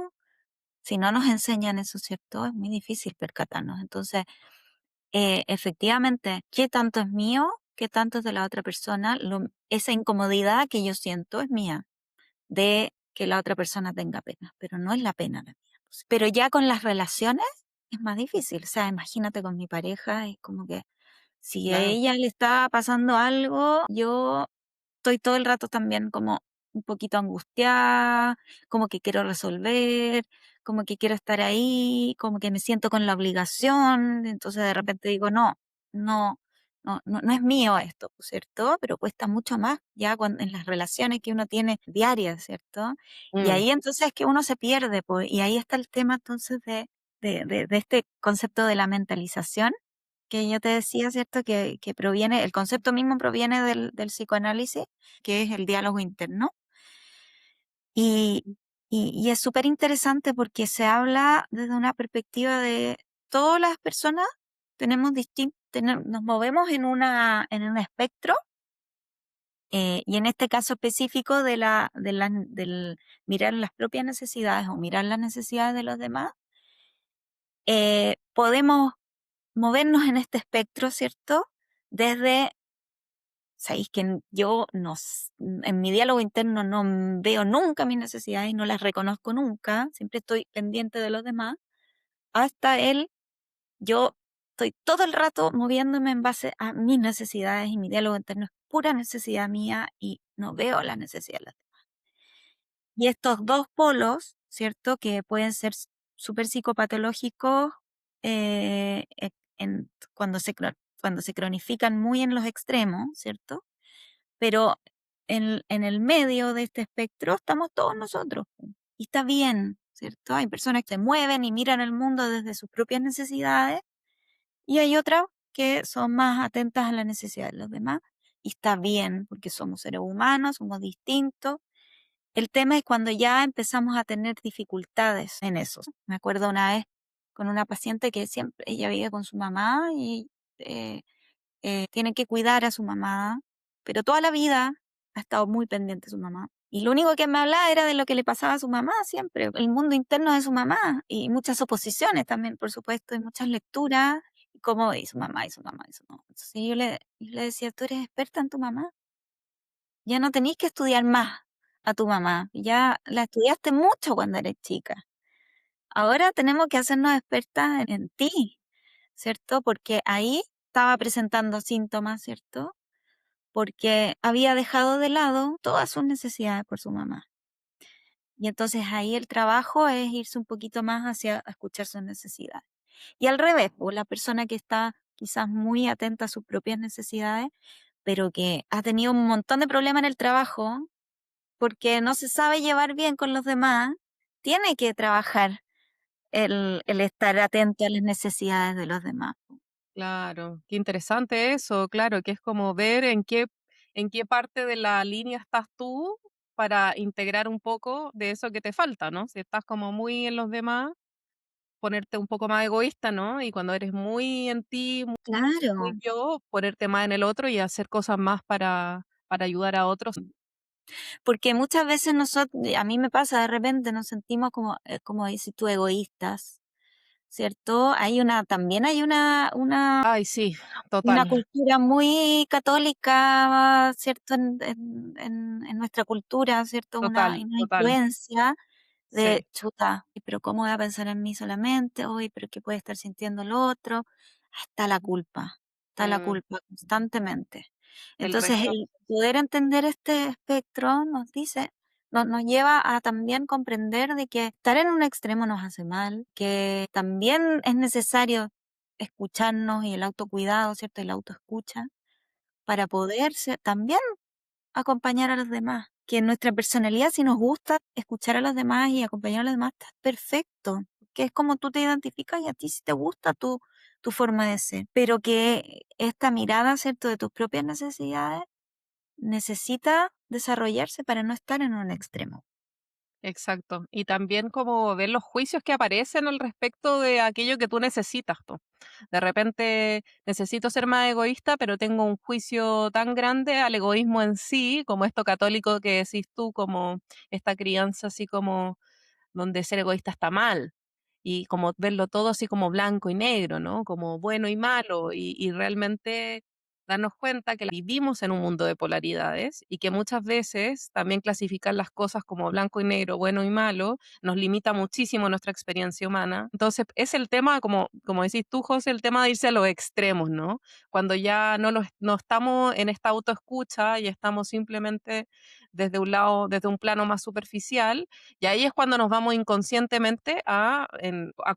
si no nos enseñan eso, ¿cierto? Es muy difícil percatarnos. Entonces, efectivamente, ¿qué tanto es mío? ¿Qué tanto es de la otra persona? Esa incomodidad que yo siento es mía, de que la otra persona tenga pena, pero no es la pena la mía. Pero ya con las relaciones es más difícil. O sea, imagínate con mi pareja, es como que si a Claro. ella le está pasando algo, yo estoy todo el rato también como un poquito angustiada, como que quiero resolver, como que quiero estar ahí, como que me siento con la obligación, entonces de repente digo, no, no, no es mío esto, ¿cierto? Pero cuesta mucho más ya cuando, en las relaciones que uno tiene diarias, ¿cierto? Y Mm, ahí entonces es que uno se pierde, pues, y ahí está el tema entonces de este concepto de la mentalización que yo te decía, ¿cierto? Que proviene, el concepto mismo proviene del psicoanálisis, que es el diálogo interno. Y, y es súper interesante porque se habla desde una perspectiva de todas las personas tenemos nos movemos en un espectro, y en este caso específico del mirar las propias necesidades o mirar las necesidades de los demás, podemos movernos en este espectro, ¿cierto? Desde sabéis que yo no, en mi diálogo interno no veo nunca mis necesidades y no las reconozco nunca, siempre estoy pendiente de los demás, hasta yo estoy todo el rato moviéndome en base a mis necesidades y mi diálogo interno es pura necesidad mía y no veo las necesidades de las demás. Y estos dos polos, ¿cierto? Que pueden ser súper psicopatológicos cuando se cronifican muy en los extremos, ¿cierto? Pero en el medio de este espectro estamos todos nosotros. Y está bien, ¿cierto? Hay personas que se mueven y miran el mundo desde sus propias necesidades y hay otras que son más atentas a las necesidades de los demás. Y está bien, porque somos seres humanos, somos distintos. El tema es cuando ya empezamos a tener dificultades en eso. Me acuerdo una vez con una paciente que siempre, ella vive con su mamá y eh, tiene que cuidar a su mamá, pero toda la vida ha estado muy pendiente de su mamá. Y lo único que me hablaba era de lo que le pasaba a su mamá siempre, el mundo interno de su mamá, y muchas oposiciones también, por supuesto, y muchas lecturas, y cómo y su mamá, y su mamá, y su mamá. Entonces yo le decía, tú eres experta en tu mamá, ya no tenés que estudiar más a tu mamá, ya la estudiaste mucho cuando eres chica. Ahora tenemos que hacernos expertas en ti, ¿cierto? Porque ahí estaba presentando síntomas, ¿cierto? Porque había dejado de lado todas sus necesidades por su mamá. Y entonces ahí el trabajo es irse un poquito más hacia a escuchar sus necesidades. Y al revés, o la persona que está quizás muy atenta a sus propias necesidades, pero que ha tenido un montón de problemas en el trabajo porque no se sabe llevar bien con los demás, tiene que trabajar el estar atento a las necesidades de los demás. claro, qué interesante eso, claro, que es como ver en qué parte de la línea estás tú para integrar un poco de eso que te falta, ¿no? Si estás como muy en los demás, ponerte un poco más egoísta, ¿no? Y cuando eres muy en ti, muy Claro. yo, ponerte más en el otro y hacer cosas más para ayudar a otros. Porque muchas veces nosotros, a mí me pasa de repente, nos sentimos como, como dices tú, egoístas, ¿cierto? También hay Ay, sí, una total, cultura muy católica, ¿cierto? En nuestra cultura, ¿cierto? total, Una total. influencia de Sí. chuta, pero ¿cómo voy a pensar en mí solamente? Hoy, pero ¿qué puede estar sintiendo el otro? Está la Mm, culpa constantemente. el Entonces, resto. el poder entender este espectro nos dice, nos lleva a también comprender de que estar en un extremo nos hace mal, que también es necesario escucharnos y el autocuidado, ¿cierto? El autoescucha para poder también acompañar a los demás. Que en nuestra personalidad, si nos gusta escuchar a los demás y acompañar a los demás, está perfecto. Que es como tú te identificas y a ti si te gusta tu forma de ser. Pero que esta mirada, ¿cierto?, de tus propias necesidades necesita desarrollarse para no estar en un extremo. Exacto. Y también como ver los juicios que aparecen al respecto de aquello que tú necesitas, po. De repente necesito ser más egoísta, pero tengo un juicio tan grande al egoísmo en sí, como esto católico que decís tú, como esta crianza así como donde ser egoísta está mal y como verlo todo así como blanco y negro, ¿no? Como bueno y malo y realmente darnos cuenta que vivimos en un mundo de polaridades y que muchas veces también clasificar las cosas como blanco y negro, bueno y malo, nos limita muchísimo nuestra experiencia humana. Entonces, es el tema, como decís tú, José, el tema de irse a los extremos, ¿no? Cuando ya no estamos en esta autoescucha y estamos simplemente desde un lado, desde un plano más superficial, y ahí es cuando nos vamos inconscientemente a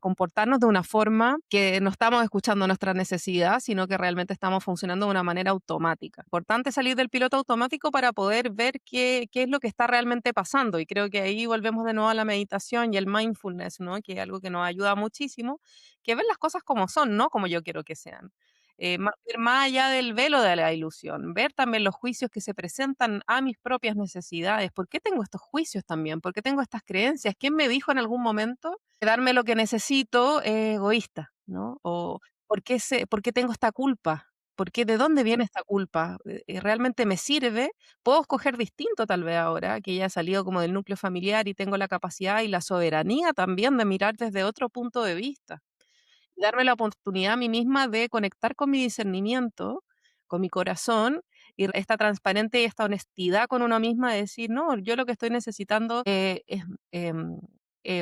comportarnos de una forma que no estamos escuchando nuestra necesidad, sino que realmente estamos funcionando de una manera automática. Importante salir del piloto automático para poder ver qué es lo que está realmente pasando. Y creo que ahí volvemos de nuevo a la meditación y el mindfulness, ¿no? Que es algo que nos ayuda muchísimo, que ver las cosas como son, no como yo quiero que sean. Ver más allá del velo de la ilusión, ver también los juicios que se presentan a mis propias necesidades. ¿Por qué tengo estos juicios también? ¿Por qué tengo estas creencias? ¿Quién me dijo en algún momento que darme lo que necesito es egoísta? ¿No? O ¿por qué tengo esta culpa? ¿Por qué, de dónde viene esta culpa? ¿Realmente me sirve? Puedo escoger distinto tal vez ahora, que ya he salido como del núcleo familiar y tengo la capacidad y la soberanía también de mirar desde otro punto de vista darme la oportunidad a mí misma de conectar con mi discernimiento, con mi corazón, y esta transparente y esta honestidad con uno misma de decir, no, yo lo que estoy necesitando es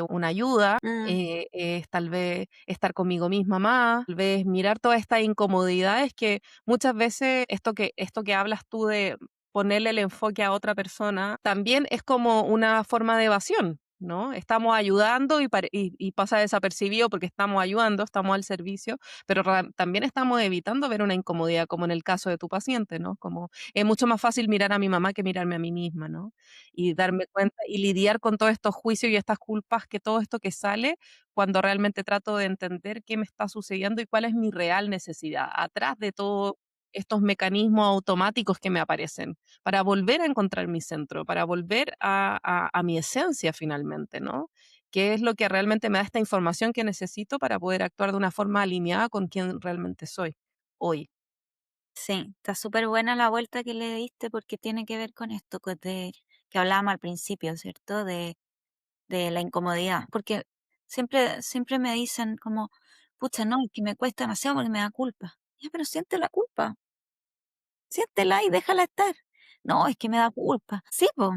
una ayuda, Mm, es tal vez estar conmigo misma más, tal vez mirar todas estas incomodidades que muchas veces esto que hablas tú de ponerle el enfoque a otra persona, también es como una forma de evasión, ¿no? Estamos ayudando y pasa desapercibido porque estamos ayudando, estamos al servicio, pero también estamos evitando ver una incomodidad, como en el caso de tu paciente, ¿no? Como es mucho más fácil mirar a mi mamá que mirarme a mí misma, ¿no? Y darme cuenta y lidiar con todos estos juicios y estas culpas, que todo esto que sale, cuando realmente trato de entender qué me está sucediendo y cuál es mi real necesidad, atrás de todos estos mecanismos automáticos que me aparecen para volver a encontrar mi centro, para volver a mi esencia finalmente, ¿no? ¿Qué es lo que realmente me da esta información que necesito para poder actuar de una forma alineada con quien realmente soy hoy? sí, está súper buena la vuelta que le diste porque tiene que ver con esto que hablábamos al principio, ¿cierto? De la incomodidad, porque siempre me dicen como, pucha, no, es que me cuesta demasiado porque me da culpa. Ya, pero siente la culpa, siéntela y déjala estar. No, es que me da culpa. Sí, po.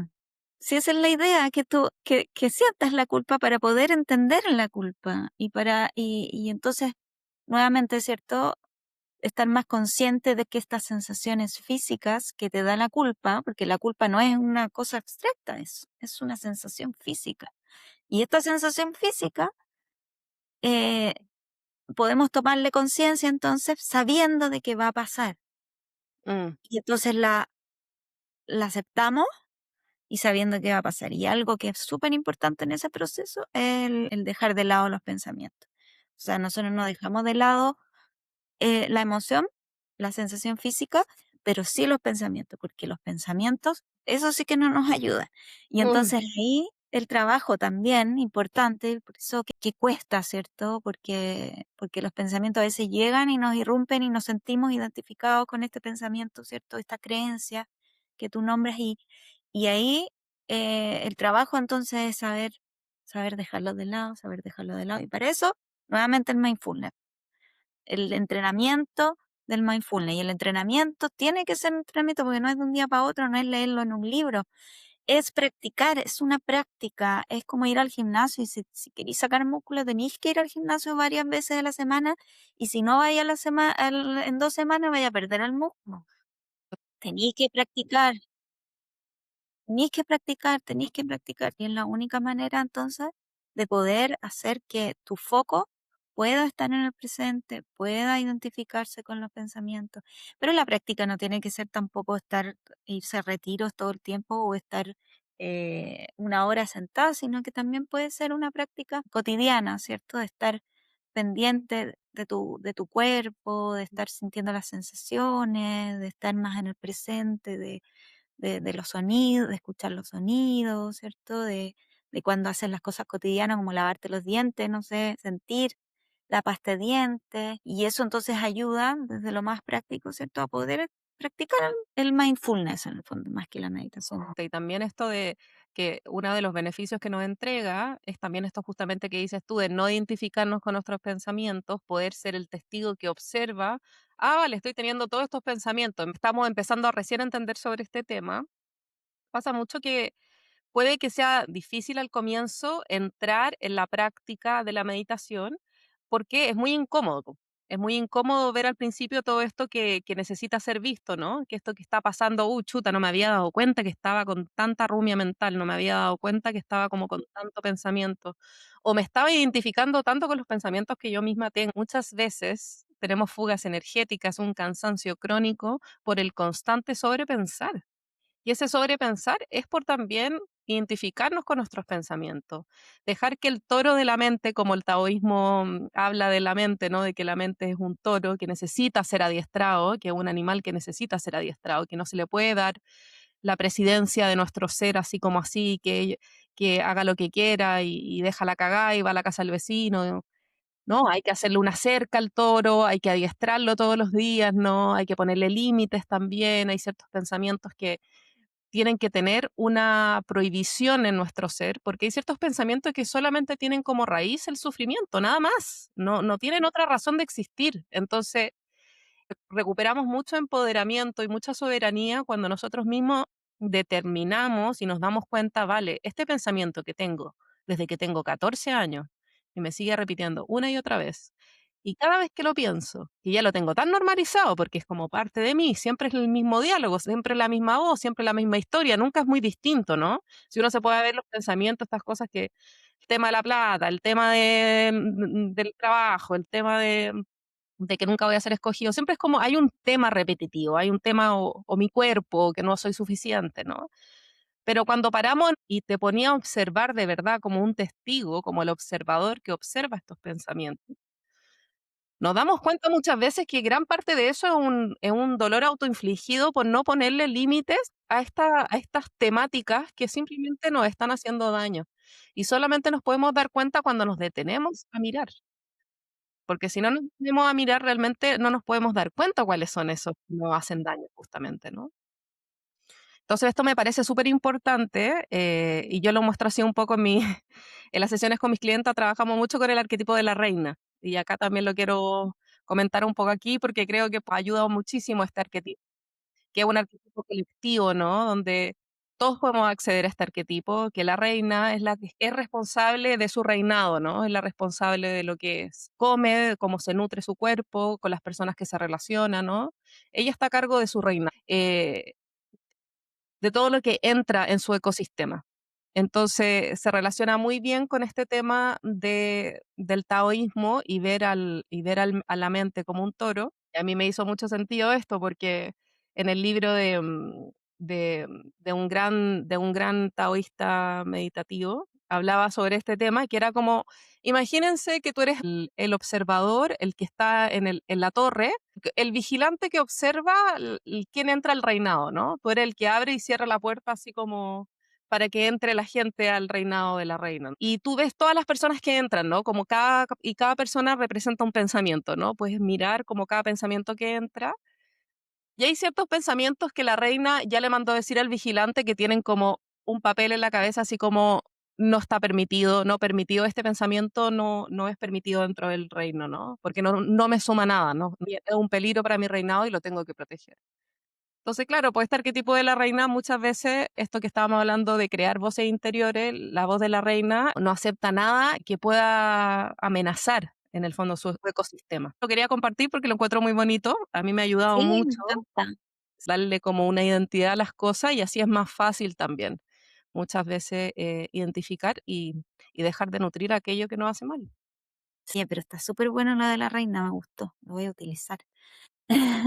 Si esa es la idea, que tú, que sientas la culpa para poder entender la culpa y entonces, nuevamente, ¿cierto? Estar más consciente de que estas sensaciones físicas que te da la culpa, porque la culpa no es una cosa abstracta, es una sensación física. Y esta sensación física eh, podemos tomarle conciencia entonces sabiendo de que va a pasar. Mm, Y entonces la aceptamos y sabiendo que va a pasar. Y algo que es súper importante en ese proceso es el dejar de lado los pensamientos. O sea, nosotros no dejamos de lado la emoción, la sensación física, pero sí los pensamientos, porque los pensamientos, eso sí que no nos ayuda. Y mm, entonces ahí el trabajo también importante, por eso que cuesta, ¿cierto? Porque los pensamientos a veces llegan y nos irrumpen y nos sentimos identificados con este pensamiento, ¿cierto? Esta creencia que tú nombras y ahí el trabajo entonces es saber dejarlo de lado, saber dejarlo de lado. Y para eso, nuevamente el mindfulness el entrenamiento del mindfulness. Y el entrenamiento tiene que ser un entrenamiento porque no es de un día para otro, no es leerlo en un libro, es practicar, es una práctica, es como ir al gimnasio y si queréis sacar músculo tenéis que ir al gimnasio varias veces a la semana y si no vaya a la semana, en 2 semanas vaya a perder el músculo. Tenéis que practicar, tenéis que practicar. Y es la única manera entonces de poder hacer que tu foco pueda estar en el presente, pueda identificarse con los pensamientos. Pero la práctica no tiene que ser tampoco estar, irse a retiros todo el tiempo o estar una hora sentada, sino que también puede ser una práctica cotidiana, ¿cierto? De estar pendiente de tu cuerpo, de estar sintiendo las sensaciones, de estar más en el presente, de los sonidos, de escuchar los sonidos, ¿cierto? De cuando haces las cosas cotidianas como lavarte los dientes, no sé, sentir la pasta de dientes. Y eso entonces ayuda desde lo más práctico, ¿cierto? A poder practicar el mindfulness en el fondo, más que la meditación. Y también esto de que uno de los beneficios que nos entrega es también esto justamente que dices tú, de no identificarnos con nuestros pensamientos, poder ser el testigo que observa, vale, estoy teniendo todos estos pensamientos, estamos empezando a recién entender sobre este tema. Pasa mucho que puede que sea difícil al comienzo entrar en la práctica de la meditación porque es muy incómodo. Po. Es muy incómodo ver al principio todo esto que necesita ser visto, ¿no? Que esto que está pasando, chuta, no me había dado cuenta que estaba con tanta rumia mental, no me había dado cuenta que estaba como con tanto pensamiento, o me estaba identificando tanto con los pensamientos que yo misma tengo. Muchas veces tenemos fugas energéticas, un cansancio crónico por el constante sobrepensar. Y ese sobrepensar es por también identificarnos con nuestros pensamientos, dejar que el toro de la mente, como el taoísmo habla de la mente, ¿no? De que la mente es un toro que necesita ser adiestrado, que es un animal que necesita ser adiestrado, que no se le puede dar la presidencia de nuestro ser así como así, que haga lo que quiera y deja la cagada y va a la casa del vecino. No, hay que hacerle una cerca al toro, hay que adiestrarlo todos los días, ¿no? Hay que ponerle límites también, hay ciertos pensamientos que tienen que tener una prohibición en nuestro ser, porque hay ciertos pensamientos que solamente tienen como raíz el sufrimiento, nada más, no tienen otra razón de existir. Entonces, recuperamos mucho empoderamiento y mucha soberanía cuando nosotros mismos determinamos y nos damos cuenta, vale, este pensamiento que tengo desde que tengo 14 años y me sigue repitiendo una y otra vez, y cada vez que lo pienso, y ya lo tengo tan normalizado porque es como parte de mí, siempre es el mismo diálogo, siempre la misma voz, siempre la misma historia, nunca es muy distinto, ¿no? Si uno se puede ver los pensamientos, estas cosas que el tema de la plata, el tema del trabajo, el tema de que nunca voy a ser escogido. Siempre es como hay un tema repetitivo, hay un tema o mi cuerpo, que no soy suficiente, ¿no? Pero cuando paramos y te ponía a observar de verdad como un testigo, como el observador que observa estos pensamientos, nos damos cuenta muchas veces que gran parte de eso es un dolor autoinfligido por no ponerle límites a estas temáticas que simplemente nos están haciendo daño. Y solamente nos podemos dar cuenta cuando nos detenemos a mirar. Porque si no nos ponemos a mirar, realmente no nos podemos dar cuenta cuáles son esos que nos hacen daño justamente, ¿no? Entonces, esto me parece superimportante, y yo lo muestro así un poco en mi en las sesiones con mis clientes trabajamos mucho con el arquetipo de la reina, y acá también lo quiero comentar un poco aquí, porque creo que, pues, ayuda muchísimo este arquetipo que es un arquetipo colectivo, ¿no? Donde todos podemos acceder a este arquetipo, que la reina es la que es responsable de su reinado, ¿no? Es la responsable de lo que come, de cómo se nutre su cuerpo, con las personas que se relaciona, ¿no? Ella está a cargo de su reina, de todo lo que entra en su ecosistema. Entonces, se relaciona muy bien con este tema del taoísmo y ver a la mente como un toro. Y a mí me hizo mucho sentido esto porque en el libro de un gran taoísta meditativo hablaba sobre este tema, que era como, imagínense que tú eres el observador, el que está en la torre, el vigilante que observa quién entra al reinado, ¿no? Tú eres el que abre y cierra la puerta así como para que entre la gente al reinado de la reina. Y tú ves todas las personas que entran, ¿no? Como cada persona representa un pensamiento, ¿no? Puedes mirar como cada pensamiento que entra. Y hay ciertos pensamientos que la reina ya le mandó decir al vigilante que tienen como un papel en la cabeza, así como no está permitido, no permitido, este pensamiento no es permitido dentro del reino, ¿no? Porque no me suma nada, ¿no? Es un peligro para mi reinado y lo tengo que proteger. Entonces, claro, pues este arquetipo de la reina, muchas veces, esto que estábamos hablando de crear voces interiores, la voz de la reina no acepta nada que pueda amenazar, en el fondo, su ecosistema. Lo quería compartir porque lo encuentro muy bonito, a mí me ha ayudado Sí, me mucho. encanta. darle como una identidad a las cosas y así es más fácil también muchas veces identificar y dejar de nutrir aquello que nos hace mal. Sí, pero está súper bueno lo de la reina, me gustó, lo voy a utilizar.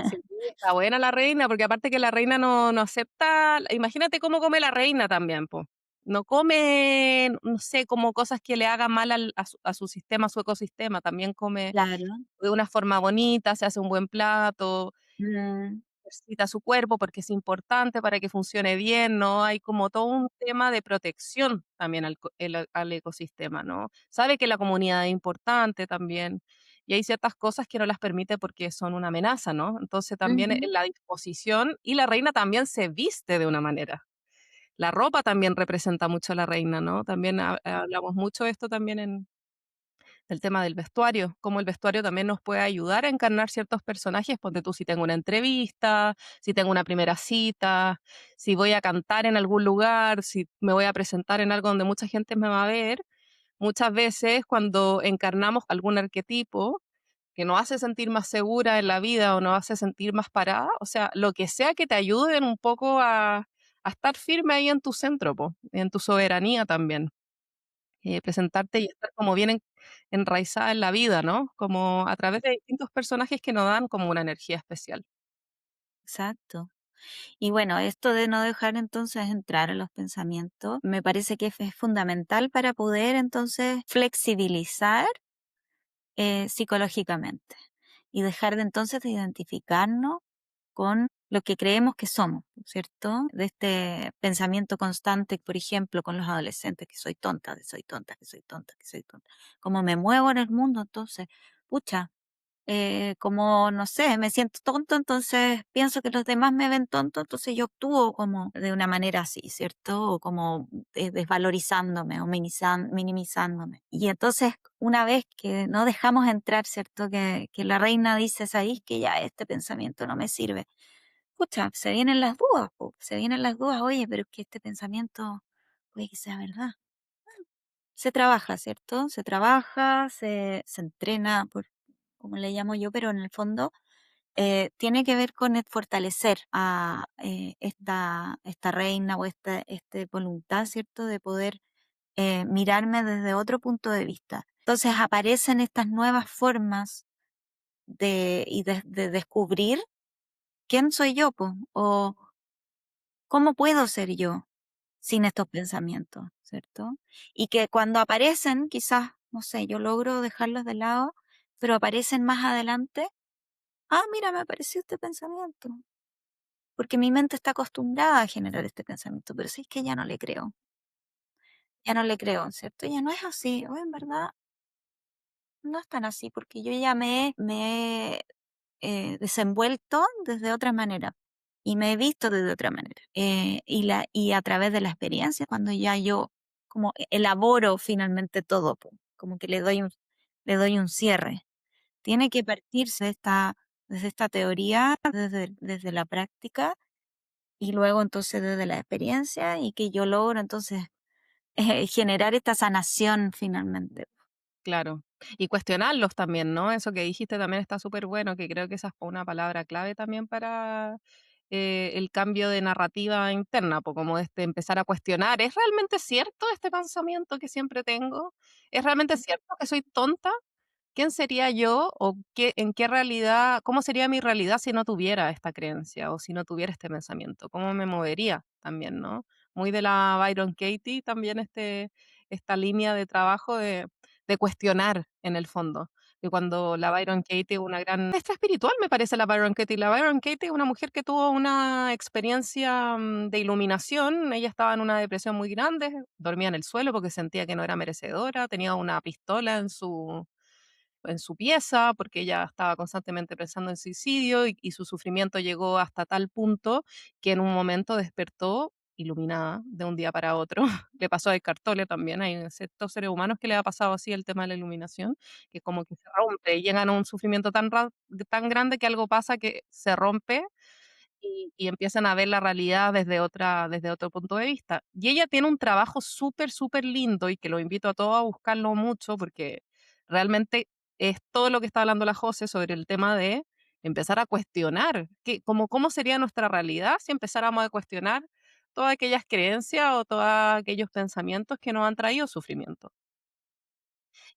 Sí, está buena la reina, porque aparte que la reina no acepta, imagínate cómo come la reina también, po. No come, no sé, como cosas que le hagan mal a su sistema, a su ecosistema, también come Claro. de una forma bonita, se hace un buen plato, Mm, ejercita su cuerpo porque es importante para que funcione bien, ¿no? Hay como todo un tema de protección también al ecosistema, ¿no? Sabe que la comunidad es importante también y hay ciertas cosas que no las permite porque son una amenaza, ¿no? Entonces también ujú, la disposición y la reina también se viste de una manera. La ropa también representa mucho a la reina, ¿no? También hablamos mucho de esto también del tema del vestuario, cómo el vestuario también nos puede ayudar a encarnar ciertos personajes. Ponte tú, si tengo una entrevista, si tengo una primera cita, si voy a cantar en algún lugar, si me voy a presentar en algo donde mucha gente me va a ver. Muchas veces cuando encarnamos algún arquetipo que nos hace sentir más segura en la vida o nos hace sentir más parada, o sea, lo que sea que te ayuden un poco a estar firme ahí en tu centro, po, en tu soberanía también presentarte y estar como bien enraizada en la vida, ¿no? Como a través de distintos personajes que nos dan como una energía especial. exacto. Y bueno, esto de no dejar entonces entrar en los pensamientos, me parece que es fundamental para poder entonces flexibilizar psicológicamente y dejar de entonces de identificarnos con lo que creemos que somos, ¿cierto? De este pensamiento constante, por ejemplo, con los adolescentes, que soy tonta, que soy tonta, que soy tonta, que soy tonta. Como me muevo en el mundo, entonces, pucha, como, no sé, me siento tonto, entonces pienso que los demás me ven tonto, entonces yo actúo como de una manera así, ¿cierto? O como desvalorizándome o minimizándome. Y entonces, una vez que no dejamos entrar, ¿cierto? Que la reina dice, ahí que ya este pensamiento no me sirve. Pucha, se vienen las dudas, po, se vienen las dudas, oye, pero es que este pensamiento puede que sea verdad. Se trabaja, ¿cierto? Se trabaja, se entrena, como le llamo yo, pero en el fondo tiene que ver con el fortalecer a esta reina o esta voluntad, ¿cierto?, de poder mirarme desde otro punto de vista. Entonces aparecen estas nuevas formas de descubrir quién soy yo, po, o cómo puedo ser yo sin estos pensamientos, ¿cierto? Y que cuando aparecen, quizás, no sé, yo logro dejarlos de lado, pero aparecen más adelante. Ah, mira, me apareció este pensamiento. Porque mi mente está acostumbrada a generar este pensamiento, pero sí es que ya no le creo, ya no le creo, ¿cierto? Ya no es así, o en verdad no es tan así, porque yo ya me he desenvuelto desde otra manera y me he visto desde otra manera. Y a través de la experiencia, cuando ya yo como elaboro finalmente todo, po, como que le doy un cierre. Tiene que partirse desde esta teoría, desde la práctica y luego entonces desde la experiencia y que yo logro entonces generar esta sanación finalmente. Claro. Y cuestionarlos también, ¿no? Eso que dijiste también está súper bueno, que creo que esa es una palabra clave también para el cambio de narrativa interna, pues como empezar a cuestionar, ¿es realmente cierto este pensamiento que siempre tengo? ¿Es realmente cierto que soy tonta? ¿Quién sería yo o en qué realidad, cómo sería mi realidad si no tuviera esta creencia o si no tuviera este pensamiento? ¿Cómo me movería también, no? Muy de la Byron Katie también esta línea de trabajo de cuestionar en el fondo. Y cuando la Byron Katie, una gran maestra espiritual me parece la Byron Katie. La Byron Katie es una mujer que tuvo una experiencia de iluminación. Ella estaba en una depresión muy grande, dormía en el suelo porque sentía que no era merecedora, tenía una pistola en su pieza, porque ella estaba constantemente pensando en suicidio y su sufrimiento llegó hasta tal punto que en un momento despertó iluminada de un día para otro. Le pasó a Eckhart Tolle también, hay ciertos seres humanos que le ha pasado así el tema de la iluminación, que como que se rompe y llegan a un sufrimiento tan grande que algo pasa que se rompe y empiezan a ver la realidad desde otro punto de vista. Y ella tiene un trabajo súper, súper lindo y que lo invito a todos a buscarlo mucho porque realmente es todo lo que está hablando la José sobre el tema de empezar a cuestionar cómo sería nuestra realidad si empezáramos a cuestionar todas aquellas creencias o todos aquellos pensamientos que nos han traído sufrimiento.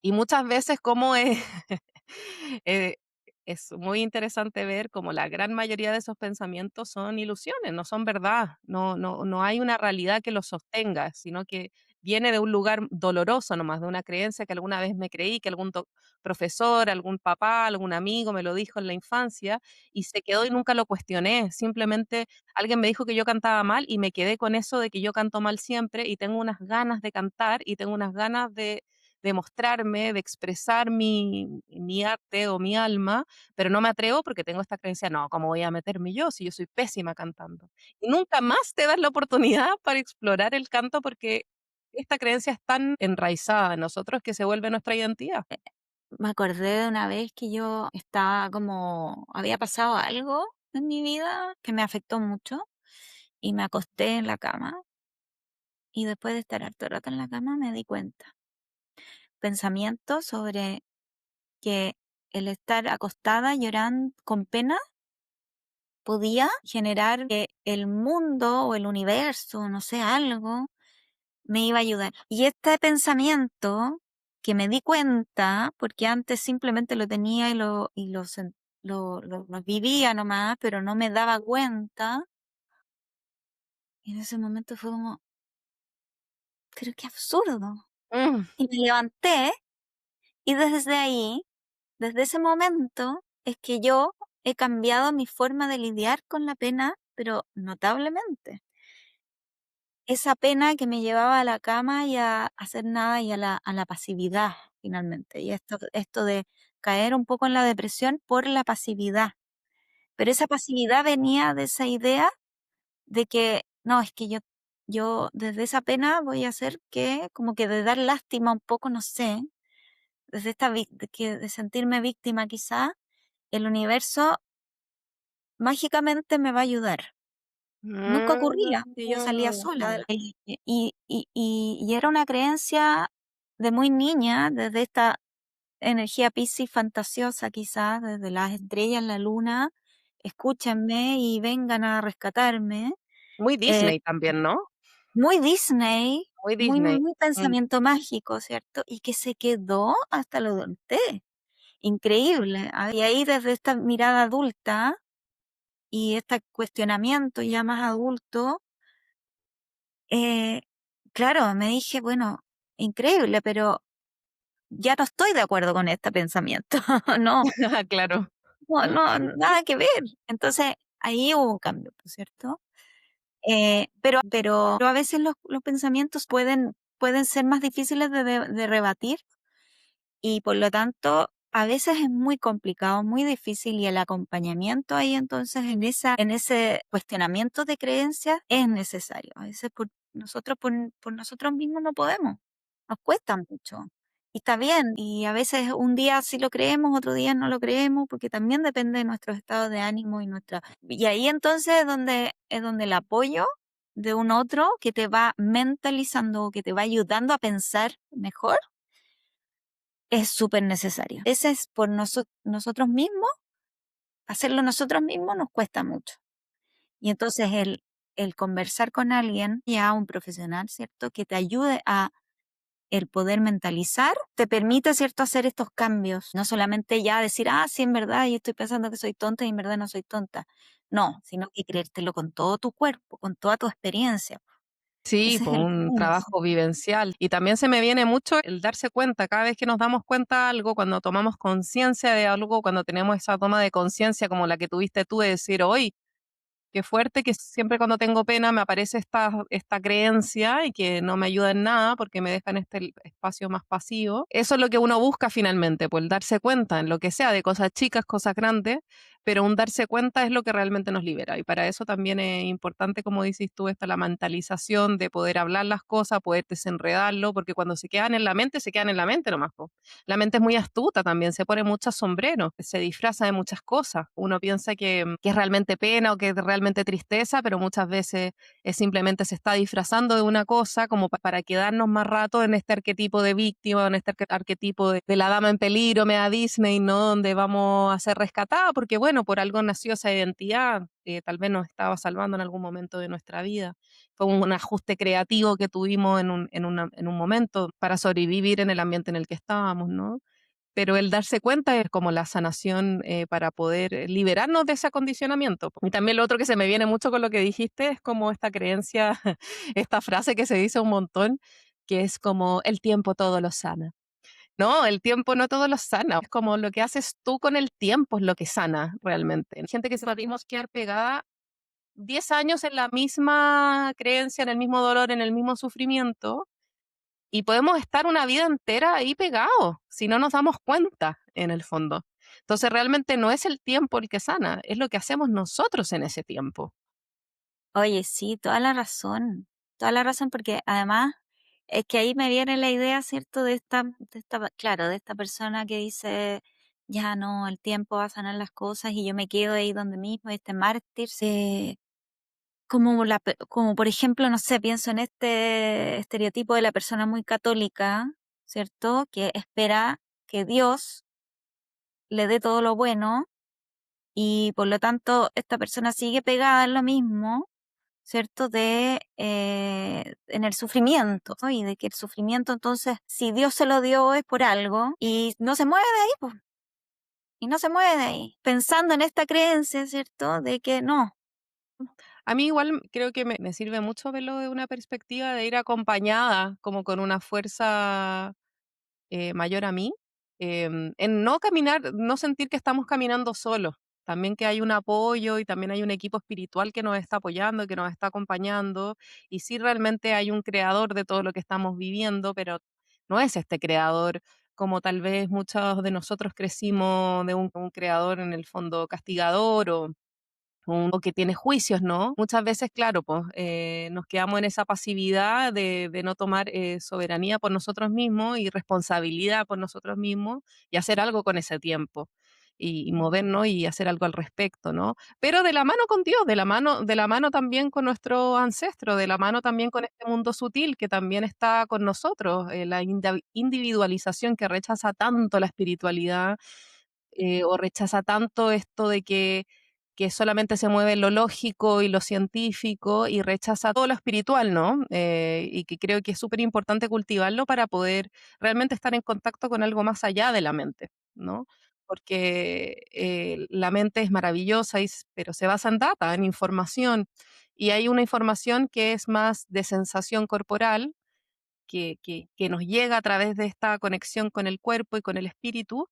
Y muchas veces como eh, es muy interesante ver como la gran mayoría de esos pensamientos son ilusiones, no son verdad, no hay una realidad que los sostenga, sino que viene de un lugar doloroso nomás, de una creencia que alguna vez me creí, que algún profesor, algún papá, algún amigo me lo dijo en la infancia y se quedó y nunca lo cuestioné. Simplemente alguien me dijo que yo cantaba mal y me quedé con eso de que yo canto mal siempre y tengo unas ganas de cantar y tengo unas ganas de mostrarme, de expresar mi arte o mi alma, pero no me atrevo porque tengo esta creencia, no, ¿cómo voy a meterme yo si yo soy pésima cantando? Y nunca más te das la oportunidad para explorar el canto porque esta creencia es tan enraizada en nosotros que se vuelve nuestra identidad. Me acordé de una vez que yo estaba como, había pasado algo en mi vida que me afectó mucho y me acosté en la cama y después de estar harto rato en la cama me di cuenta. Pensamientos sobre que el estar acostada llorando con pena podía generar que el mundo o el universo, no sé, algo, me iba a ayudar. Y este pensamiento que me di cuenta, porque antes simplemente lo tenía lo vivía nomás, pero no me daba cuenta, y en ese momento fue como, pero qué absurdo. Mm, Y me levanté y desde ahí, desde ese momento, es que yo he cambiado mi forma de lidiar con la pena, pero notablemente. Esa pena que me llevaba a la cama y a hacer nada y a la pasividad finalmente. Y esto de caer un poco en la depresión por la pasividad. Pero esa pasividad venía de esa idea de que, no, es que yo desde esa pena voy a hacer que, como que de dar lástima un poco, no sé, desde de sentirme víctima quizá, el universo mágicamente me va a ayudar. Nunca ocurría, que yo salía sola de la y era una creencia de muy niña, desde esta energía Piscis fantasiosa quizás, desde las estrellas, la luna, escúchenme y vengan a rescatarme. muy Eh, Disney también, ¿no? Muy Disney, Muy muy, muy, Disney. muy Mm. pensamiento mágico, ¿cierto? Y que se quedó hasta lo adultez. Increíble. Y ahí desde esta mirada adulta y este cuestionamiento ya más adulto, Eh, claro, me dije, bueno, increíble, pero ya no estoy de acuerdo con este pensamiento. No, Claro. no, nada que ver. Entonces, ahí hubo un cambio, ¿no es cierto? Pero a veces los pensamientos pueden ser más difíciles de rebatir y por lo tanto, a veces es muy complicado, muy difícil y el acompañamiento ahí entonces en ese cuestionamiento de creencias es necesario. A veces por nosotros mismos no podemos, nos cuesta mucho. Y está bien, y a veces un día sí lo creemos, otro día no lo creemos, porque también depende de nuestros estados de ánimo y ahí entonces es donde el apoyo de un otro que te va mentalizando, que te va ayudando a pensar mejor es súper necesario. Ese es por nosotros mismos, hacerlo nosotros mismos nos cuesta mucho. Y entonces el conversar con alguien, ya un profesional, ¿cierto? Que te ayude a el poder mentalizar, te permite, ¿cierto?, hacer estos cambios. No solamente ya decir, ah, sí, en verdad, yo estoy pensando que soy tonta y en verdad no soy tonta. No, sino que creértelo con todo tu cuerpo, con toda tu experiencia. Sí, Ese es pues el un punto. trabajo vivencial. Y también se me viene mucho el darse cuenta, cada vez que nos damos cuenta de algo, cuando tomamos conciencia de algo, cuando tenemos esa toma de conciencia como la que tuviste tú de decir, hoy, qué fuerte que siempre cuando tengo pena me aparece esta creencia y que no me ayuda en nada porque me deja en este espacio más pasivo. Eso es lo que uno busca finalmente, pues el darse cuenta en lo que sea, de cosas chicas, cosas grandes, pero un darse cuenta es lo que realmente nos libera. Y para eso también es importante, como dices tú, esta la mentalización de poder hablar las cosas, poder desenredarlo, porque cuando se quedan en la mente, se quedan en la mente nomás, po. La mente es muy astuta también, se pone muchos sombreros, se disfraza de muchas cosas. Uno piensa que es realmente pena o que es realmente tristeza, pero muchas veces es simplemente se está disfrazando de una cosa como para quedarnos más rato en este arquetipo de víctima, en este arquetipo de la dama en peligro, media Disney, ¿no? Donde vamos a ser rescatadas, porque bueno, bueno, por algo nació esa identidad, tal vez nos estaba salvando en algún momento de nuestra vida. Fue un ajuste creativo que tuvimos en un momento para sobrevivir en el ambiente en el que estábamos, ¿no? Pero el darse cuenta es como la sanación, para poder liberarnos de ese acondicionamiento. Y también lo otro que se me viene mucho con lo que dijiste es como esta creencia, esta frase que se dice un montón, que es como: "El tiempo todo lo sana". No, el tiempo no todo lo sana, es como lo que haces tú con el tiempo es lo que sana realmente. Hay gente que se podemos quedar pegada 10 años en la misma creencia, en el mismo dolor, en el mismo sufrimiento, y podemos estar una vida entera ahí pegados, si no nos damos cuenta, en el fondo. Entonces, realmente no es el tiempo el que sana, es lo que hacemos nosotros en ese tiempo. Oye, sí, toda la razón, porque además es que ahí me viene la idea, ¿cierto? Claro, de esta persona que dice, ya no, el tiempo va a sanar las cosas y yo me quedo ahí donde mismo, este mártir, como por ejemplo, no sé, pienso en este estereotipo de la persona muy católica, ¿cierto? Que espera que Dios le dé todo lo bueno y por lo tanto esta persona sigue pegada en lo mismo, ¿cierto? En el sufrimiento, ¿no? Y de que el sufrimiento, entonces, si Dios se lo dio es por algo y no se mueve de ahí, pues, y no se mueve de ahí, pensando en esta creencia, ¿cierto? De que no. A mí igual creo que me sirve mucho verlo de una perspectiva de ir acompañada, como con una fuerza mayor a mí, en no caminar, no sentir que estamos caminando solos, también que hay un apoyo y también hay un equipo espiritual que nos está apoyando, que nos está acompañando, y sí realmente hay un creador de todo lo que estamos viviendo, pero no es este creador como tal vez muchos de nosotros crecimos de un creador en el fondo castigador o que tiene juicios, ¿no? Muchas veces, claro, pues nos quedamos en esa pasividad de no tomar soberanía por nosotros mismos y responsabilidad por nosotros mismos y hacer algo con ese tiempo y movernos y hacer algo al respecto, ¿no? Pero de la mano con Dios, de la mano también con nuestro ancestro, de la mano también con este mundo sutil que también está con nosotros, la individualización que rechaza tanto la espiritualidad o rechaza tanto esto de que solamente se mueve lo lógico y lo científico y rechaza todo lo espiritual, ¿no? Y que creo que es súper importante cultivarlo para poder realmente estar en contacto con algo más allá de la mente, ¿no? Porque la mente es maravillosa, pero se basa en data, en información, y hay una información que es más de sensación corporal, que nos llega a través de esta conexión con el cuerpo y con el espíritu,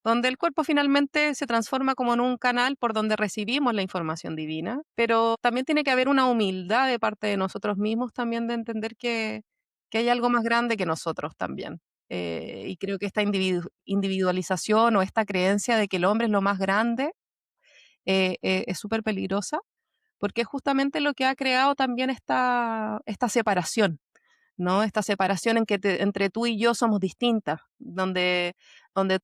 donde el cuerpo finalmente se transforma como en un canal por donde recibimos la información divina, pero también tiene que haber una humildad de parte de nosotros mismos también de entender que hay algo más grande que nosotros también. Y creo que esta individualización o esta creencia de que el hombre es lo más grande es súper peligrosa porque es justamente lo que ha creado también esta separación, ¿no? Esta separación entre tú y yo somos distintas, donde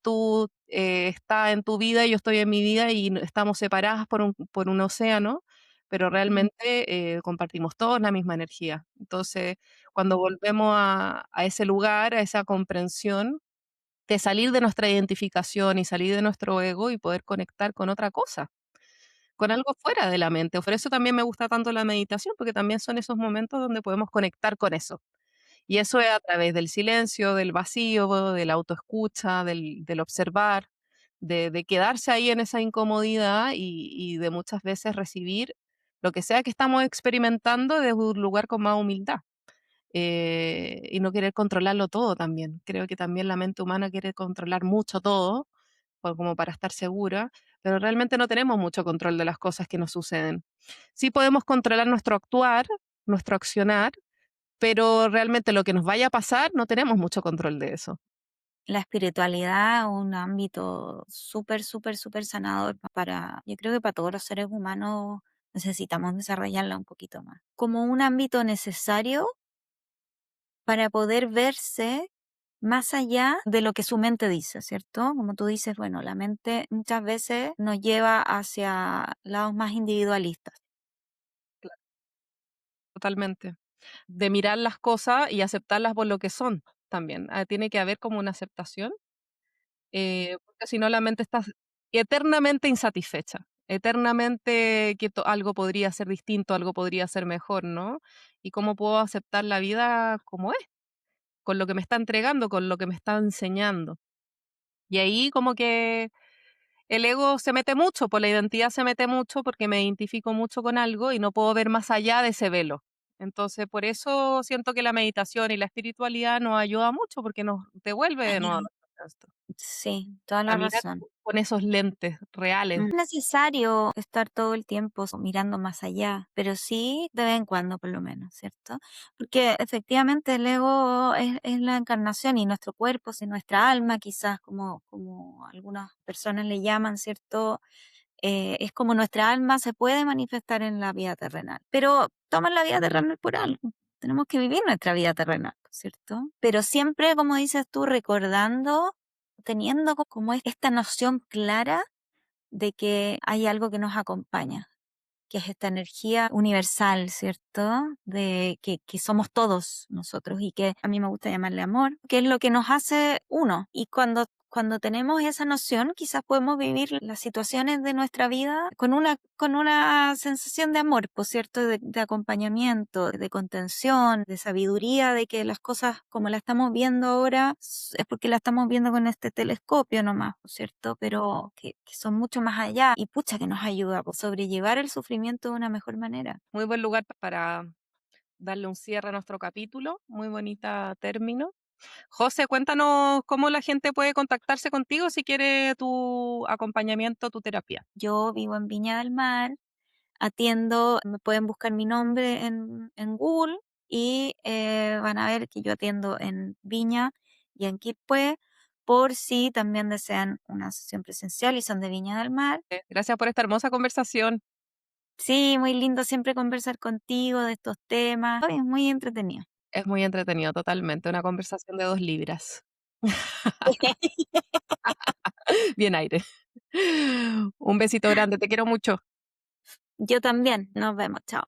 tú estás en tu vida y yo estoy en mi vida y estamos separadas por un océano, pero realmente compartimos todos la misma energía. Entonces, cuando volvemos a ese lugar, a esa comprensión de salir de nuestra identificación y salir de nuestro ego y poder conectar con otra cosa, con algo fuera de la mente. Por eso también me gusta tanto la meditación, porque también son esos momentos donde podemos conectar con eso. Y eso es a través del silencio, del vacío, de la autoescucha, del observar, de quedarse ahí en esa incomodidad y de muchas veces recibir lo que sea que estamos experimentando desde un lugar con más humildad. Y no querer controlarlo todo también. Creo que también la mente humana quiere controlar mucho todo, como para estar segura, pero realmente no tenemos mucho control de las cosas que nos suceden. Sí podemos controlar nuestro actuar, nuestro accionar, pero realmente lo que nos vaya a pasar, no tenemos mucho control de eso. La espiritualidad, un ámbito súper, súper, súper sanador yo creo que para todos los seres humanos necesitamos desarrollarla un poquito más. Como un ámbito necesario para poder verse más allá de lo que su mente dice, ¿cierto? Como tú dices, bueno, la mente muchas veces nos lleva hacia lados más individualistas. Totalmente. De mirar las cosas y aceptarlas por lo que son también. Tiene que haber como una aceptación, porque si no la mente está eternamente insatisfecha, eternamente que algo podría ser distinto, algo podría ser mejor, ¿no? Y cómo puedo aceptar la vida como es, con lo que me está entregando, con lo que me está enseñando. Y ahí como que el ego se mete mucho, por la identidad se mete mucho porque me identifico mucho con algo y no puedo ver más allá de ese velo. Entonces, por eso siento que la meditación y la espiritualidad nos ayuda mucho porque nos devuelve de nuevo Ayuda. esto, Sí, toda a la mirar razón. con esos lentes reales. No es necesario estar todo el tiempo mirando más allá, pero sí de vez en cuando por lo menos, ¿cierto? Porque efectivamente el ego es la encarnación y nuestro cuerpo, si nuestra alma quizás como algunas personas le llaman, ¿cierto? Es como nuestra alma se puede manifestar en la vida terrenal, pero toman la vida terrenal por algo. Tenemos que vivir nuestra vida terrenal, ¿cierto? Pero siempre, como dices tú, recordando, teniendo como esta noción clara de que hay algo que nos acompaña, que es esta energía universal, ¿cierto? De que somos todos nosotros y que a mí me gusta llamarle amor, que es lo que nos hace uno. Y cuando tenemos esa noción, quizás podemos vivir las situaciones de nuestra vida con una sensación de amor, por cierto, de acompañamiento, de contención, de sabiduría, de que las cosas como las estamos viendo ahora es porque las estamos viendo con este telescopio nomás, ¿por cierto? Pero que son mucho más allá y pucha que nos ayuda a sobrellevar el sufrimiento de una mejor manera. Muy buen lugar para darle un cierre a nuestro capítulo. Muy bonita término. José, cuéntanos cómo la gente puede contactarse contigo si quiere tu acompañamiento, tu terapia. Yo vivo en Viña del Mar, atiendo, me pueden buscar mi nombre en Google y van a ver que yo atiendo en Viña y en Quilpué, por si también desean una sesión presencial y son de Viña del Mar. Gracias por esta hermosa conversación. Sí, muy lindo siempre conversar contigo de estos temas. Es muy entretenido. Es muy entretenido, totalmente. Una conversación de 2 libras. Bien aire. Un besito grande, te quiero mucho. Yo también. Nos vemos. Chao.